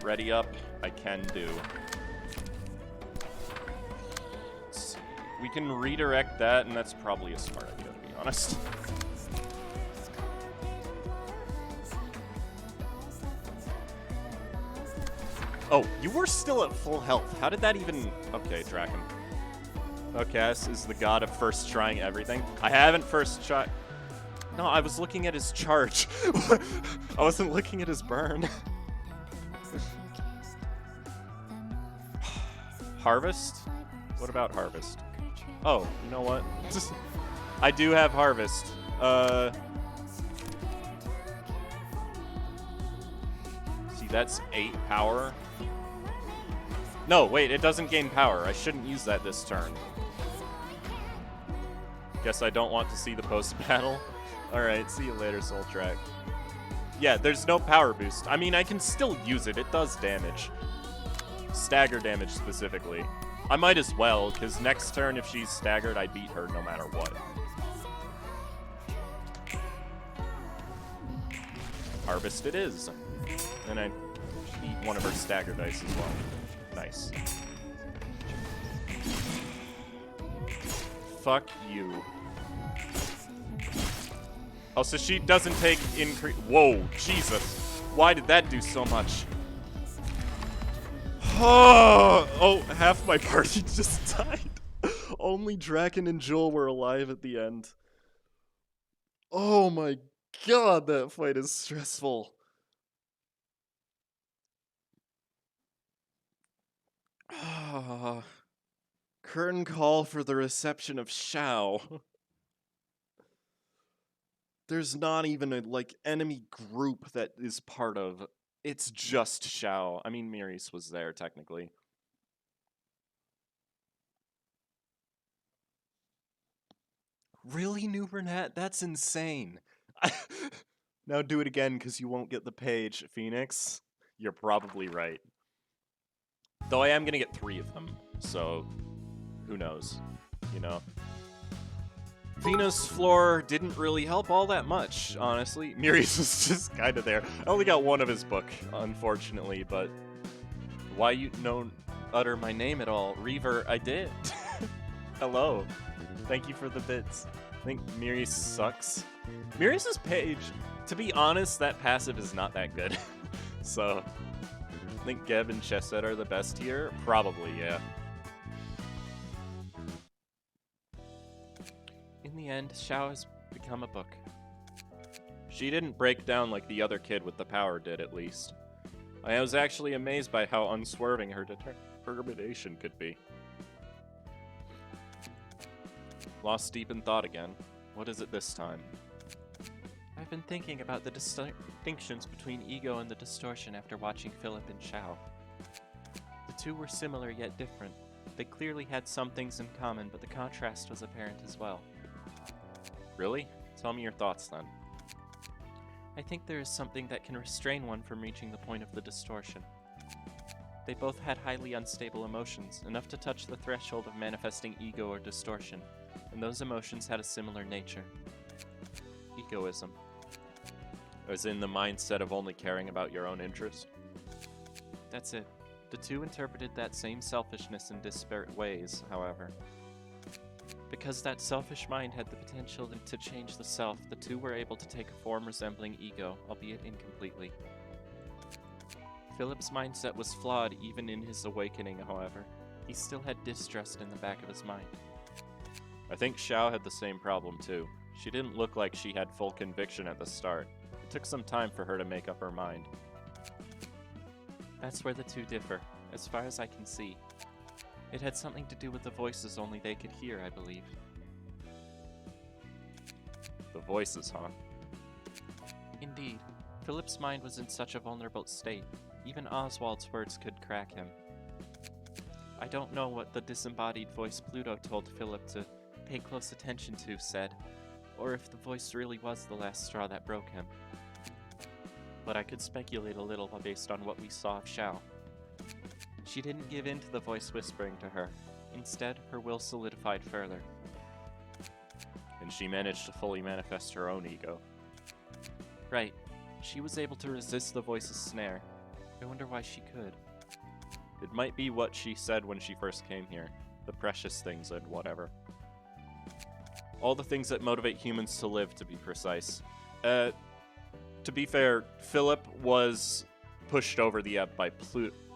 Speaker 2: Ready up, I can do. Let's see. We can redirect that, and that's probably a smart idea, to be honest. Oh, you were still at full health. How did that even... Okay, Draken. Okay, this is the god of first trying everything. I haven't first tried... No, I was looking at his charge. I wasn't looking at his burn. Harvest? What about Harvest? Oh, you know what? I do have Harvest. See, that's 8 power. No, wait, it doesn't gain power. I shouldn't use that this turn. Guess I don't want to see the post-battle. Alright, see you later, Soul Track. Yeah, there's no power boost. I mean, I can still use it. It does damage. Stagger damage, specifically. I might as well, because next turn, if she's staggered, I beat her no matter what. Harvest it is. And I eat one of her stagger dice as well. Nice. Fuck you. Oh, so she doesn't take increase. Whoa, Jesus. Why did that do so much? Oh, half my party just died. Only Draken and Joel were alive at the end. Oh my god, that fight is stressful. Curtain call for the reception of Xiao. There's not even a, like, enemy group that is part of. It's just Xiao. I mean, Miris was there, technically. Really, New Burnett? That's insane. Now do it again, because you won't get the page, Phoenix. You're probably right. Though I am going to get 3 of them, so who knows, you know? Venus Floor didn't really help all that much, honestly. Miris was just kind of there. I only got 1 of his book, unfortunately, but why you don't utter my name at all? Reaver, I did. Hello. Thank you for the bits. I think Miris sucks. Miris's page, to be honest, that passive is not that good. So, I think Geb and Chesed are the best here. Probably, yeah. In the end, Xiao has become a book. She didn't break down like the other kid with the power did, at least. I was actually amazed by how unswerving her determination could be. Lost deep in thought again. What is it this time?
Speaker 3: I've been thinking about the distinctions between ego and the distortion after watching Philip and Xiao. The two were similar yet different. They clearly had some things in common, but the contrast was apparent as well.
Speaker 2: Really? Tell me your thoughts then.
Speaker 3: I think there is something that can restrain one from reaching the point of the distortion. They both had highly unstable emotions, enough to touch the threshold of manifesting ego or distortion, and those emotions had a similar nature. Egoism.
Speaker 2: As in the mindset of only caring about your own interest?
Speaker 3: That's it. The two interpreted that same selfishness in disparate ways, however. Because that selfish mind had the potential to change the self, the two were able to take a form resembling ego, albeit incompletely. Philip's mindset was flawed even in his awakening, however. He still had distrust in the back of his mind.
Speaker 2: I think Xiao had the same problem too. She didn't look like she had full conviction at the start. It took some time for her to make up her mind.
Speaker 3: That's where the two differ, as far as I can see. It had something to do with the voices only they could hear, I believe.
Speaker 2: The voices, huh?
Speaker 3: Indeed. Philip's mind was in such a vulnerable state. Even Oswald's words could crack him. I don't know what the disembodied voice Pluto told Philip to pay close attention to said, or if the voice really was the last straw that broke him. But I could speculate a little based on what we saw of Xiao. She didn't give in to the voice whispering to her. Instead, her will solidified further.
Speaker 2: And she managed to fully manifest her own ego.
Speaker 3: Right. She was able to resist the voice's snare. I wonder why she could.
Speaker 2: It might be what she said when she first came here. The precious things and whatever. All the things that motivate humans to live, to be precise. To be fair, Philip was pushed over the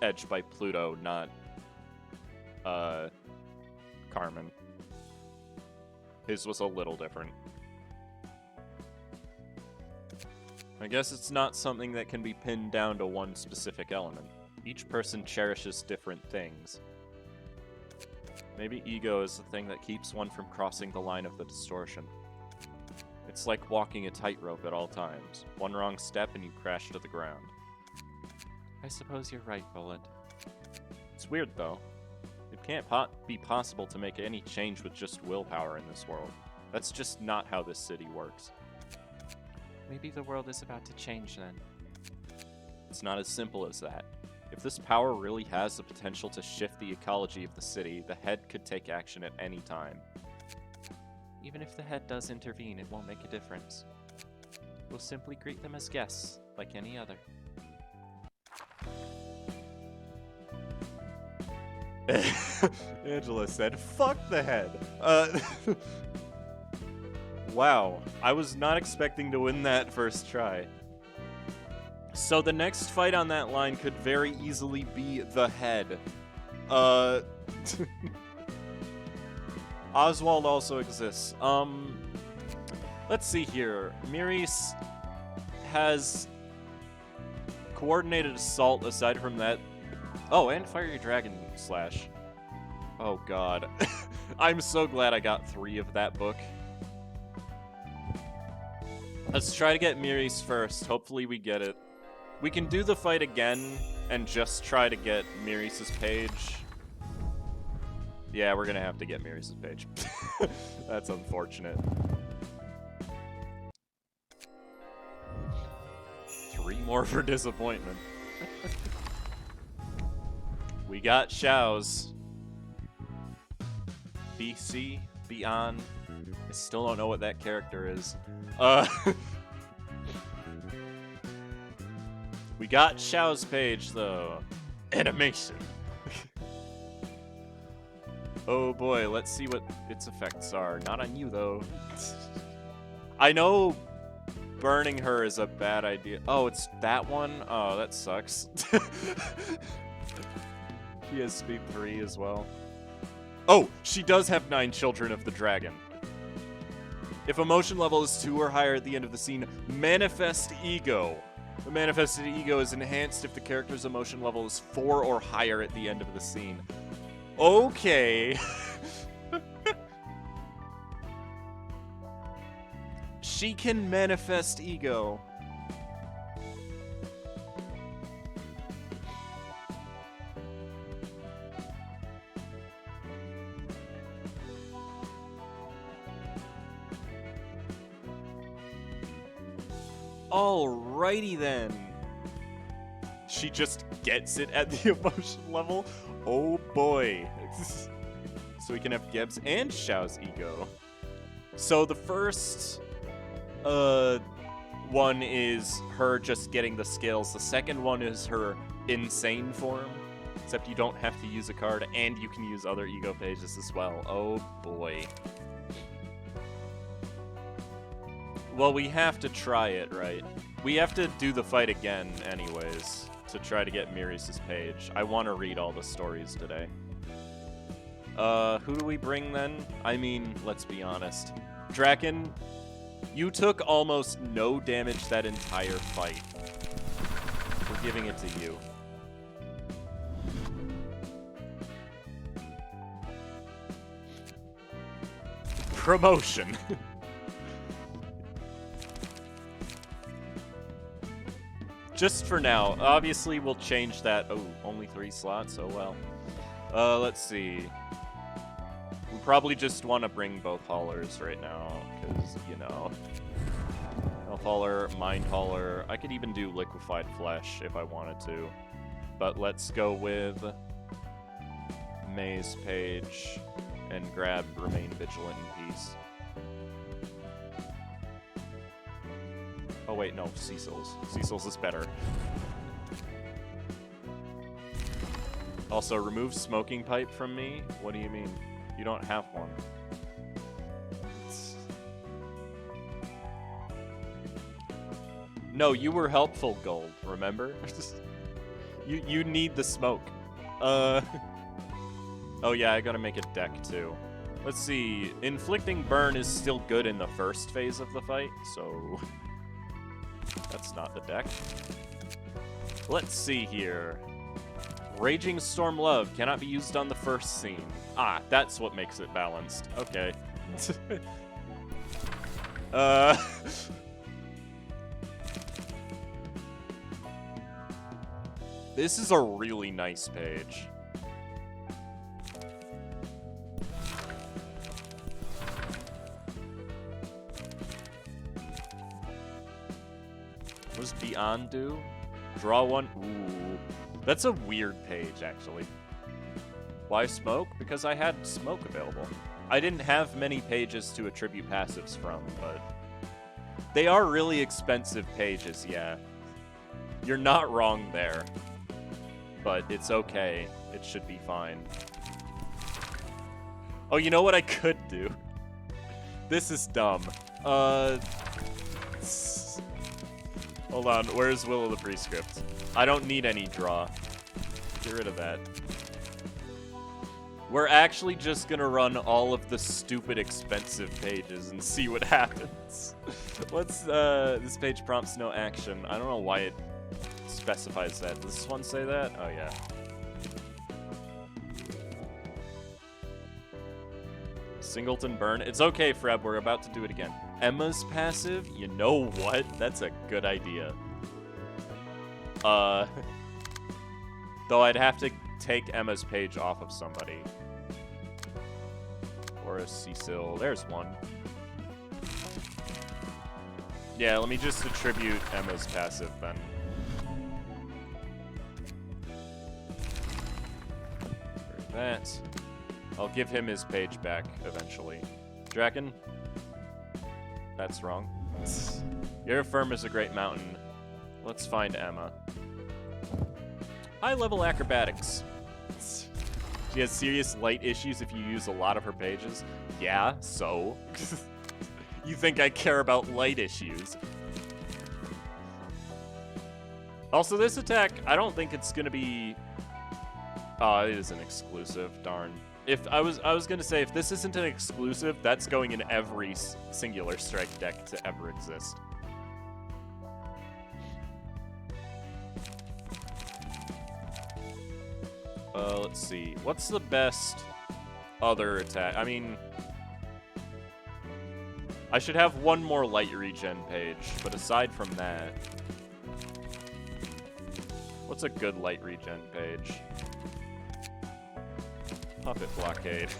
Speaker 2: edge by Pluto, not Carmen. His was a little different. I guess it's not something that can be pinned down to one specific element. Each person cherishes different things. Maybe ego is the thing that keeps one from crossing the line of the distortion. It's like walking a tightrope at all times. One wrong step and you crash to the ground.
Speaker 3: I suppose you're right, Bullet.
Speaker 2: It's weird, though. It can't be possible to make any change with just willpower in this world. That's just not how this city works.
Speaker 3: Maybe the world is about to change then.
Speaker 2: It's not as simple as that. If this power really has the potential to shift the ecology of the city, the head could take action at any time.
Speaker 3: Even if the head does intervene, it won't make a difference. We'll simply greet them as guests, like any other.
Speaker 2: Angela said, "Fuck the head." Wow, I was not expecting to win that first try. So the next fight on that line could very easily be the head. Oswald also exists. Let's see here. Miris has coordinated assault aside from that. Oh, and Fiery Dragon Slash. Oh god. I'm so glad I got 3 of that book. Let's try to get Miris first. Hopefully we get it. We can do the fight again and just try to get Miris' page. Yeah, we're gonna have to get Miris' page. That's unfortunate. 3 more for disappointment. We got Xiao's. BC, Beyond. I still don't know what that character is. We got Xiao's page, though. Animation. Oh boy, let's see what its effects are. Not on you, though. I know burning her is a bad idea. Oh, it's that one? Oh, that sucks. She has speed 3 as well. Oh, she does have 9 children of the dragon. If emotion level is 2 or higher at the end of the scene, manifest ego. The manifested ego is enhanced if the character's emotion level is 4 or higher at the end of the scene. Okay. She can manifest ego. Alrighty then. She just gets it at the emotion level. Oh boy. So we can have Geb's and Xiao's ego. So the first one is her just getting the skills. The second one is her insane form. Except you don't have to use a card and you can use other ego pages as well. Oh boy. Well, we have to try it, right? We have to do the fight again anyways to try to get Mirius' page. I want to read all the stories today. Who do we bring then? I mean, let's be honest. Draken, you took almost no damage that entire fight. We're giving it to you. Promotion. Just for now. Obviously, we'll change that. Oh, only 3 slots? Oh, well. Let's see. We probably just want to bring both haulers right now, because, you know. Health hauler, mind hauler. I could even do liquefied flesh if I wanted to. But let's go with May's page and grab Remain Vigilant in Peace. Oh wait, no, Cecil's. Cecil's is better. Also, remove smoking pipe from me? What do you mean? You don't have one. No, you were helpful, Gold, remember? you need the smoke. Oh yeah, I gotta make a deck too. Let's see, inflicting burn is still good in the first phase of the fight, so that's not the deck. Let's see here. Raging Storm Love cannot be used on the first scene. Ah, that's what makes it balanced. Okay. This is a really nice page. What does Beyond do? Draw one. Ooh. That's a weird page, actually. Why smoke? Because I had smoke available. I didn't have many pages to attribute passives from, but they are really expensive pages, yeah. You're not wrong there. But it's okay. It should be fine. Oh, you know what I could do? This is dumb. Hold on, where's Will of the Prescript? I don't need any draw. Get rid of that. We're actually just gonna run all of the stupid expensive pages and see what happens. What's, this page prompts no action. I don't know why it specifies that. Does this one say that? Oh, yeah. Singleton burn. It's okay, Freb, we're about to do it again. Emma's passive? You know what? That's a good idea. Though I'd have to take Emma's page off of somebody. Or a Cecil. There's one. Yeah, let me just attribute Emma's passive then. That. I'll give him his page back eventually. Draken? That's wrong. Your firm is a great mountain. Let's find Emma. High-level acrobatics. She has serious light issues if you use a lot of her pages. Yeah, so? You think I care about light issues? Also, this attack, I don't think it's gonna be... Oh, it is an exclusive, darn. If I was gonna say, if this isn't an exclusive, that's going in every singular strike deck to ever exist. Let's see. What's the best other attack? I mean, I should have one more light regen page, but aside from that, what's a good light regen page? Puppet blockade.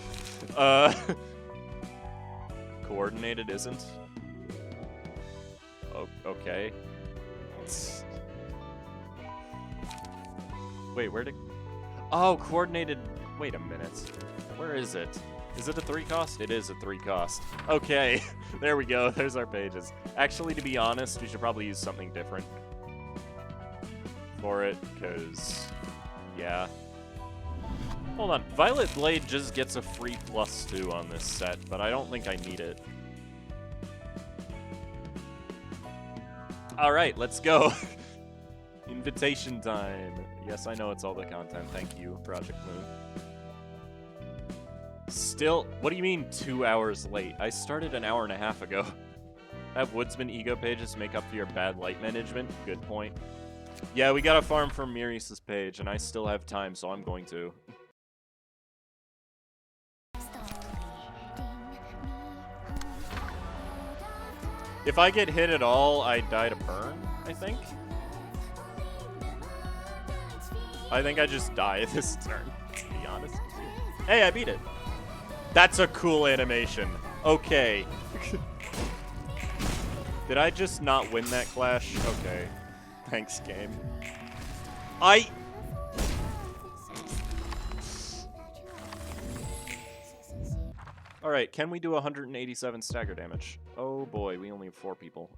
Speaker 2: Coordinated isn't? Okay. Wait, where did... Oh, coordinated... Wait a minute. Where is it? Is it a 3 cost? It is a 3 cost. Okay, there we go. There's our pages. Actually, to be honest, we should probably use something different for it, because... Yeah. Hold on. Violet Blade just gets a free +2 on this set, but I don't think I need it. Alright, let's go. Invitation time. Yes, I know it's all the content. Thank you, Project Moon. Still, what do you mean 2 hours late? I started an hour and a half ago. Have Woodsman ego pages make up for your bad light management? Good point. Yeah, we gotta farm for Mirius' page, and I still have time, so I'm going to. If I get hit at all, I die to burn, I think. I think I just die this turn, to be honest. Hey, I beat it. That's a cool animation. Okay. Did I just not win that clash? Okay. Thanks, game. Alright, can we do 187 stagger damage? Oh boy, we only have 4 people.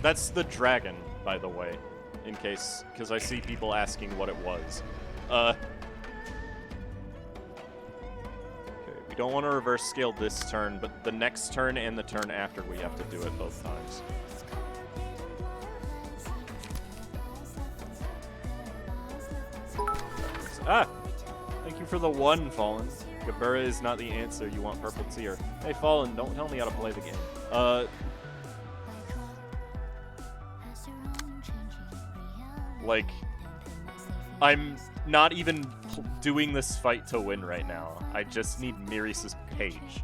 Speaker 2: That's the dragon, by the way. In case, because I see people asking what it was. Okay, we don't want to reverse scale this turn, but the next turn and the turn after we have to do it both times. Ah! Thank you for the 1, Fallen. Gabura is not the answer, you want purple tier. Hey, Fallen, don't tell me how to play the game. Like, I'm not even doing this fight to win right now. I just need Mirius' page.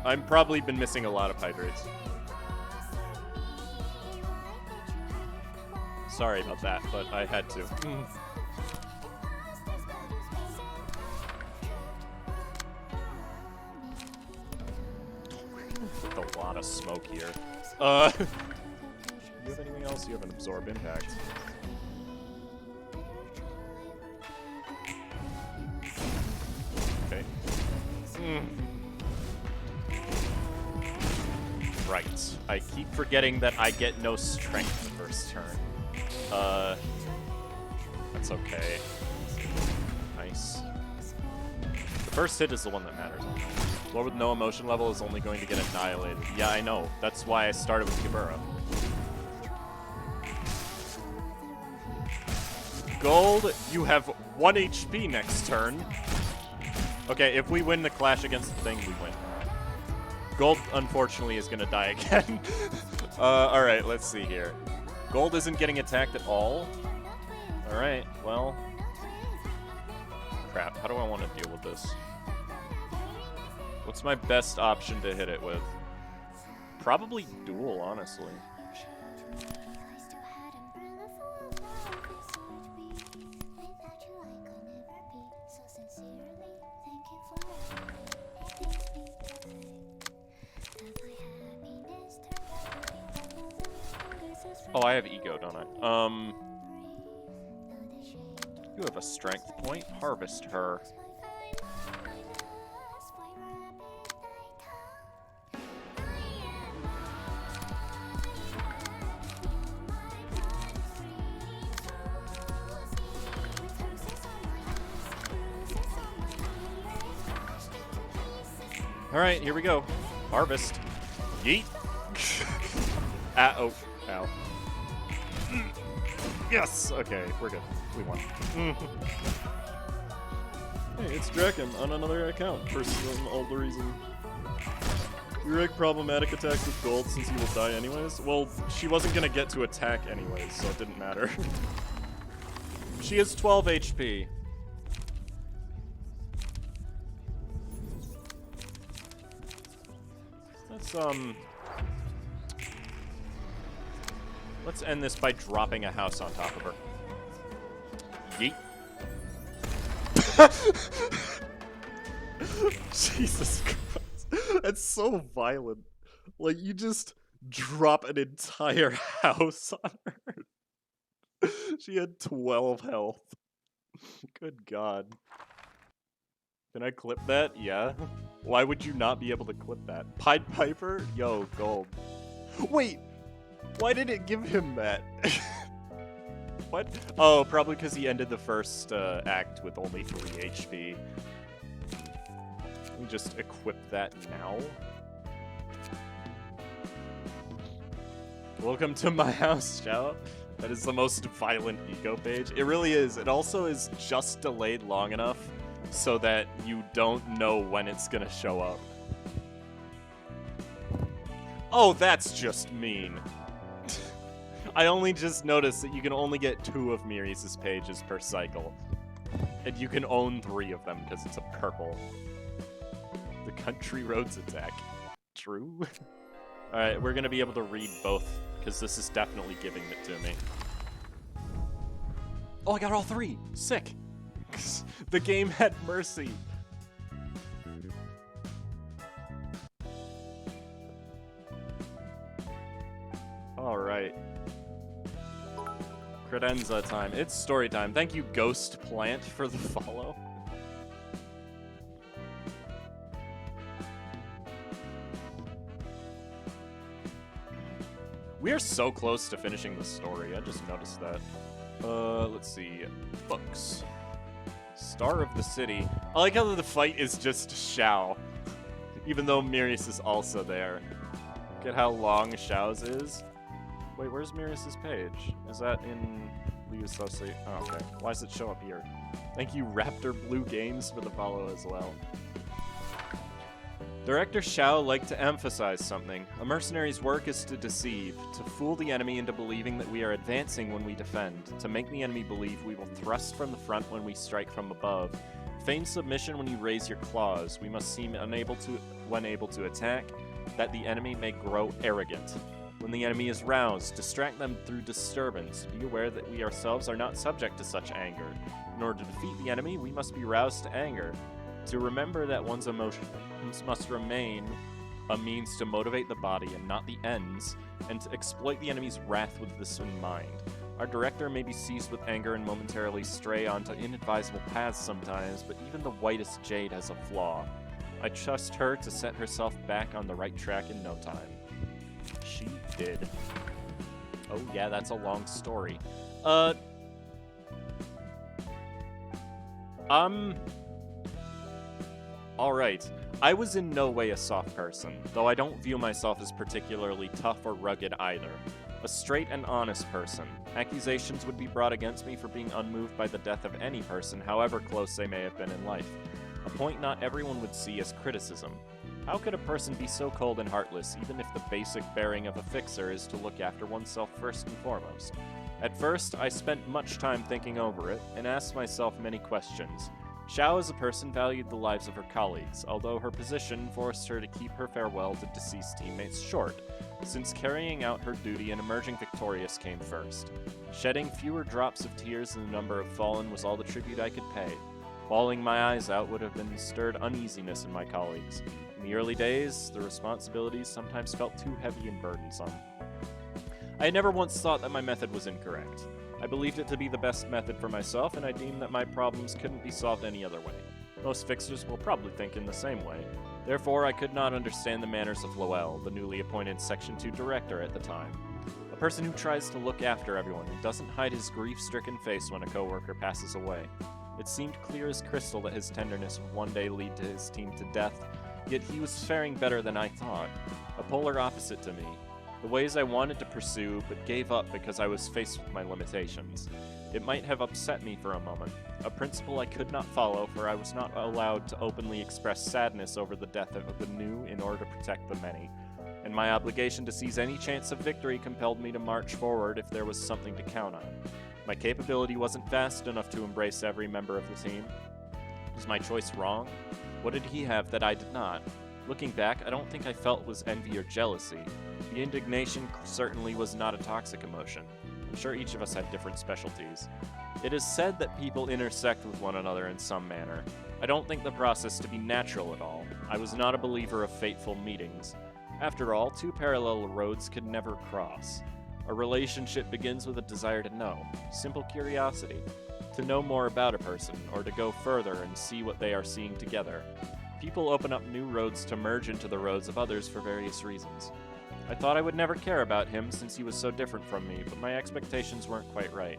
Speaker 2: I've probably been missing a lot of hydrates. Sorry about that, but I had to. With a lot of smoke here. Do you have anything else? You have an absorb impact. Okay. Right. I keep forgetting that I get no strength the first turn. That's okay. Nice. The first hit is the one that matters. Lord with no emotion level is only going to get annihilated. Yeah, I know. That's why I started with Gabura. Gold, you have 1 HP next turn. Okay, if we win the clash against the thing, we win. Gold, unfortunately, is going to die again. Alright, let's see here. Gold isn't getting attacked at all. Alright, well... Crap, how do I want to deal with this? What's my best option to hit it with? Probably duel, honestly. Oh, I have ego, don't I? You have a strength point. Harvest her. Alright, here we go. Harvest. Yeet. Oh, ow. Yes! Okay, we're good. We won.
Speaker 3: Hey, it's Draken on another account for some old reason. You rig problematic attacks with gold since you will die anyways? Well, she wasn't gonna get to attack anyways, so it didn't matter. She has 12 HP. Let's end this by dropping a house on top of her. Yeet. Jesus Christ. That's so violent. Like, you just drop an entire house on her. She had 12 health. Good God. Can I clip that? Yeah. Why would you not be able to clip that? Pied Piper? Yo, gold. Wait! Why did it give him that? What? Oh, probably because he ended the first act with only 3 HP. Let me just equip that now. Welcome to my house, Xiao. That is the most violent eco page. It really is. It also is just delayed long enough so that you don't know when it's gonna show up. Oh, that's just mean. I only just noticed that you can only get 2 of Miri's pages per cycle. And you can own 3 of them because it's a purple. The country roads attack. True? Alright, we're gonna be able to read both, because this is definitely giving it to me. Oh, I got all 3! Sick! The game had mercy! Alright. Credenza time. It's story time. Thank you, Ghost Plant, for the follow. We are so close to finishing the story. I just noticed that. Let's see. Books. Star of the City. I like how the fight is just Xiao. Even though Mirius is also there. Look at how long Xiao's is. Wait, where's Mirius's page? Is that in League Associate? Oh, okay. Why does it show up here? Thank you, Raptor Blue Games, for the follow as well. Director Xiao liked to emphasize something. A mercenary's work is to deceive, to fool the enemy into believing that we are advancing when we defend, to make the enemy believe we will thrust from the front when we strike from above. Feign submission when you raise your claws. We must seem unable to, when able to attack, that the enemy may grow arrogant. When the enemy is roused, distract them through disturbance. Be aware that we ourselves are not subject to such anger. In order to defeat the enemy, we must be roused to anger. To remember that one's emotions must remain a means to motivate the body and not the ends, and to exploit the enemy's wrath with this in mind. Our director may be seized with anger and momentarily stray onto inadvisable paths sometimes, but even the whitest jade has a flaw. I trust her to set herself back on the right track in no time. She did. Oh yeah, that's a long story. Alright. I was in no way a soft person, though I don't view myself as particularly tough or rugged either. A straight and honest person. Accusations would be brought against me for being unmoved by the death of any person, however close they may have been in life. A point not everyone would see as criticism. How could a person be so cold and heartless, even if the basic bearing of a fixer is to look after oneself first and foremost? At first, I spent much time thinking over it, and asked myself many questions. Xiao as a person valued the lives of her colleagues, although her position forced her to keep her farewell to deceased teammates short, since carrying out her duty and emerging victorious came first. Shedding fewer drops of tears than the number of fallen was all the tribute I could pay. Bawling my eyes out would have been stirred uneasiness in my colleagues. In the early days, the responsibilities sometimes felt too heavy and burdensome. I had never once thought that my method was incorrect. I believed it to be the best method for myself, and I deemed that my problems couldn't be solved any other way. Most fixers will probably think in the same way. Therefore, I could not understand the manners of Lowell, the newly appointed Section 2 director at the time. A person who tries to look after everyone and doesn't hide his grief-stricken face when a coworker passes away. It seemed clear as crystal that his tenderness would one day lead to his team to death, Yet he was faring better than I thought, a polar opposite to me. The ways I wanted to pursue, but gave up because I was faced with my limitations. It might have upset me for a moment, a principle I could not follow, for I was not allowed to openly express sadness over the death of the new in order to protect the many, and my obligation to seize any chance of victory compelled me to march forward if there was something to count on. My capability wasn't vast enough to embrace every member of the team. Was my choice wrong? What did he have that I did not? Looking back, I don't think I felt was envy or jealousy. The indignation certainly was not a toxic emotion. I'm sure each of us had different specialties. It is said that people intersect with one another in some manner. I don't think the process to be natural at all. I was not a believer of fateful meetings. After all, two parallel roads could never cross. A relationship begins with a desire to know, simple curiosity, to know more about a person, or to go further and see what they are seeing together. People open up new roads to merge into the roads of others for various reasons. I thought I would never care about him since he was so different from me, but my expectations weren't quite right.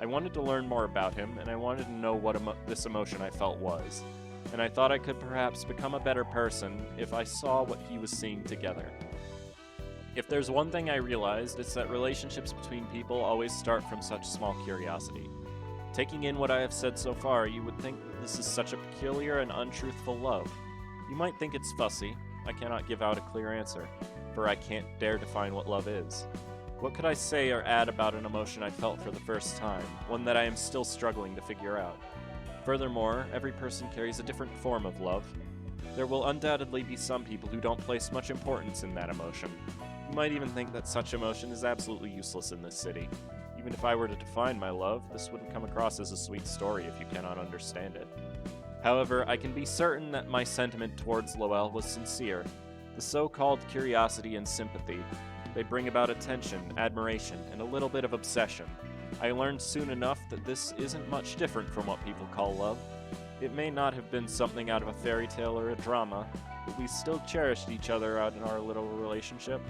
Speaker 3: I wanted to learn more about him, and I wanted to know what this emotion I felt was. And I thought I could perhaps become a better person if I saw what he was seeing together. If there's one thing I realized, it's that relationships between people always start from such small curiosity. Taking in what I have said so far, you would think that this is such a peculiar and untruthful love. You might think it's fussy. I cannot give out a clear answer, for I can't dare define what love is. What could I say or add about an emotion I felt for the first time, one that I am still struggling to figure out? Furthermore, every person carries a different form of love. There will undoubtedly be some people who don't place much importance in that emotion. You might even think that such emotion is absolutely useless in this city. Even if I were to define my love, this wouldn't come across as a sweet story if you cannot understand it. However, I can be certain that my sentiment towards Lowell was sincere. The so-called curiosity and sympathy, they bring about attention, admiration, and a little bit of obsession. I learned soon enough that this isn't much different from what people call love. It may not have been something out of a fairy tale or a drama, but we still cherished each other out in our little relationship.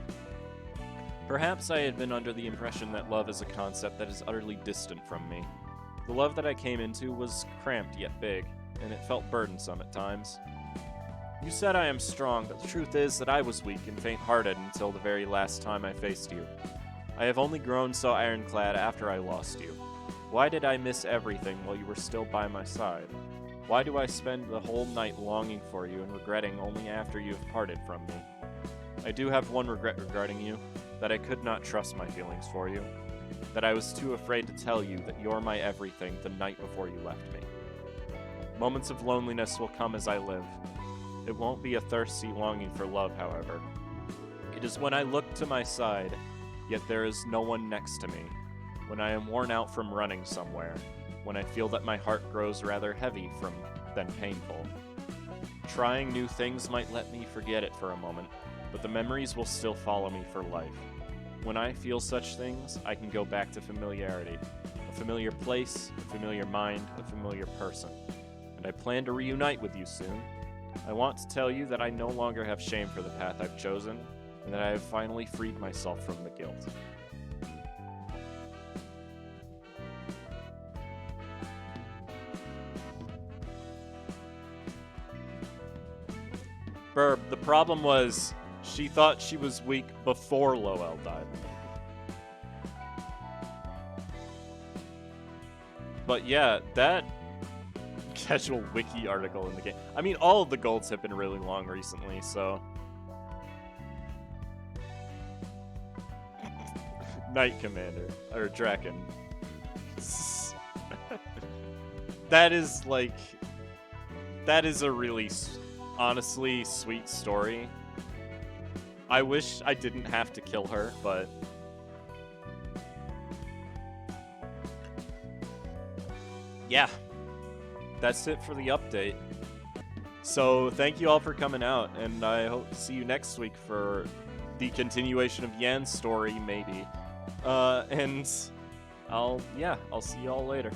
Speaker 3: Perhaps I had been under the impression that love is a concept that is utterly distant from me. The love that I came into was cramped yet big, and it felt burdensome at times. You said I am strong, but the truth is that I was weak and faint-hearted until the very last time I faced you. I have only grown so ironclad after I lost you. Why did I miss everything while you were still by my side? Why do I spend the whole night longing for you and regretting only after you have parted from me? I do have one regret regarding you, that I could not trust my feelings for you, that I was too afraid to tell you that you're my everything the night before you left me. Moments of loneliness will come as I live. It won't be a thirsty longing for love, however. It is when I look to my side, yet there is no one next to me, when I am worn out from running somewhere, when I feel that my heart grows rather heavy than painful. Trying new things might let me forget it for a moment, but the memories will still follow me for life. When I feel such things, I can go back to familiarity. A familiar place, a familiar mind, a familiar person. And I plan to reunite with you soon. I want to tell you that I no longer have shame for the path I've chosen, and that I have finally freed myself from the guilt. Burb, the problem was, she thought she was weak before Lowell died. But yeah, that casual wiki article in the game. I mean, all of the golds have been really long recently, so. Knight Commander, or Draken. That is like, that is a really, honestly, sweet story. I wish I didn't have to kill her, but yeah, that's it for the update. So thank you all for coming out, and I hope to see you next week for the continuation of Yan's story, maybe. And I'll see you all later.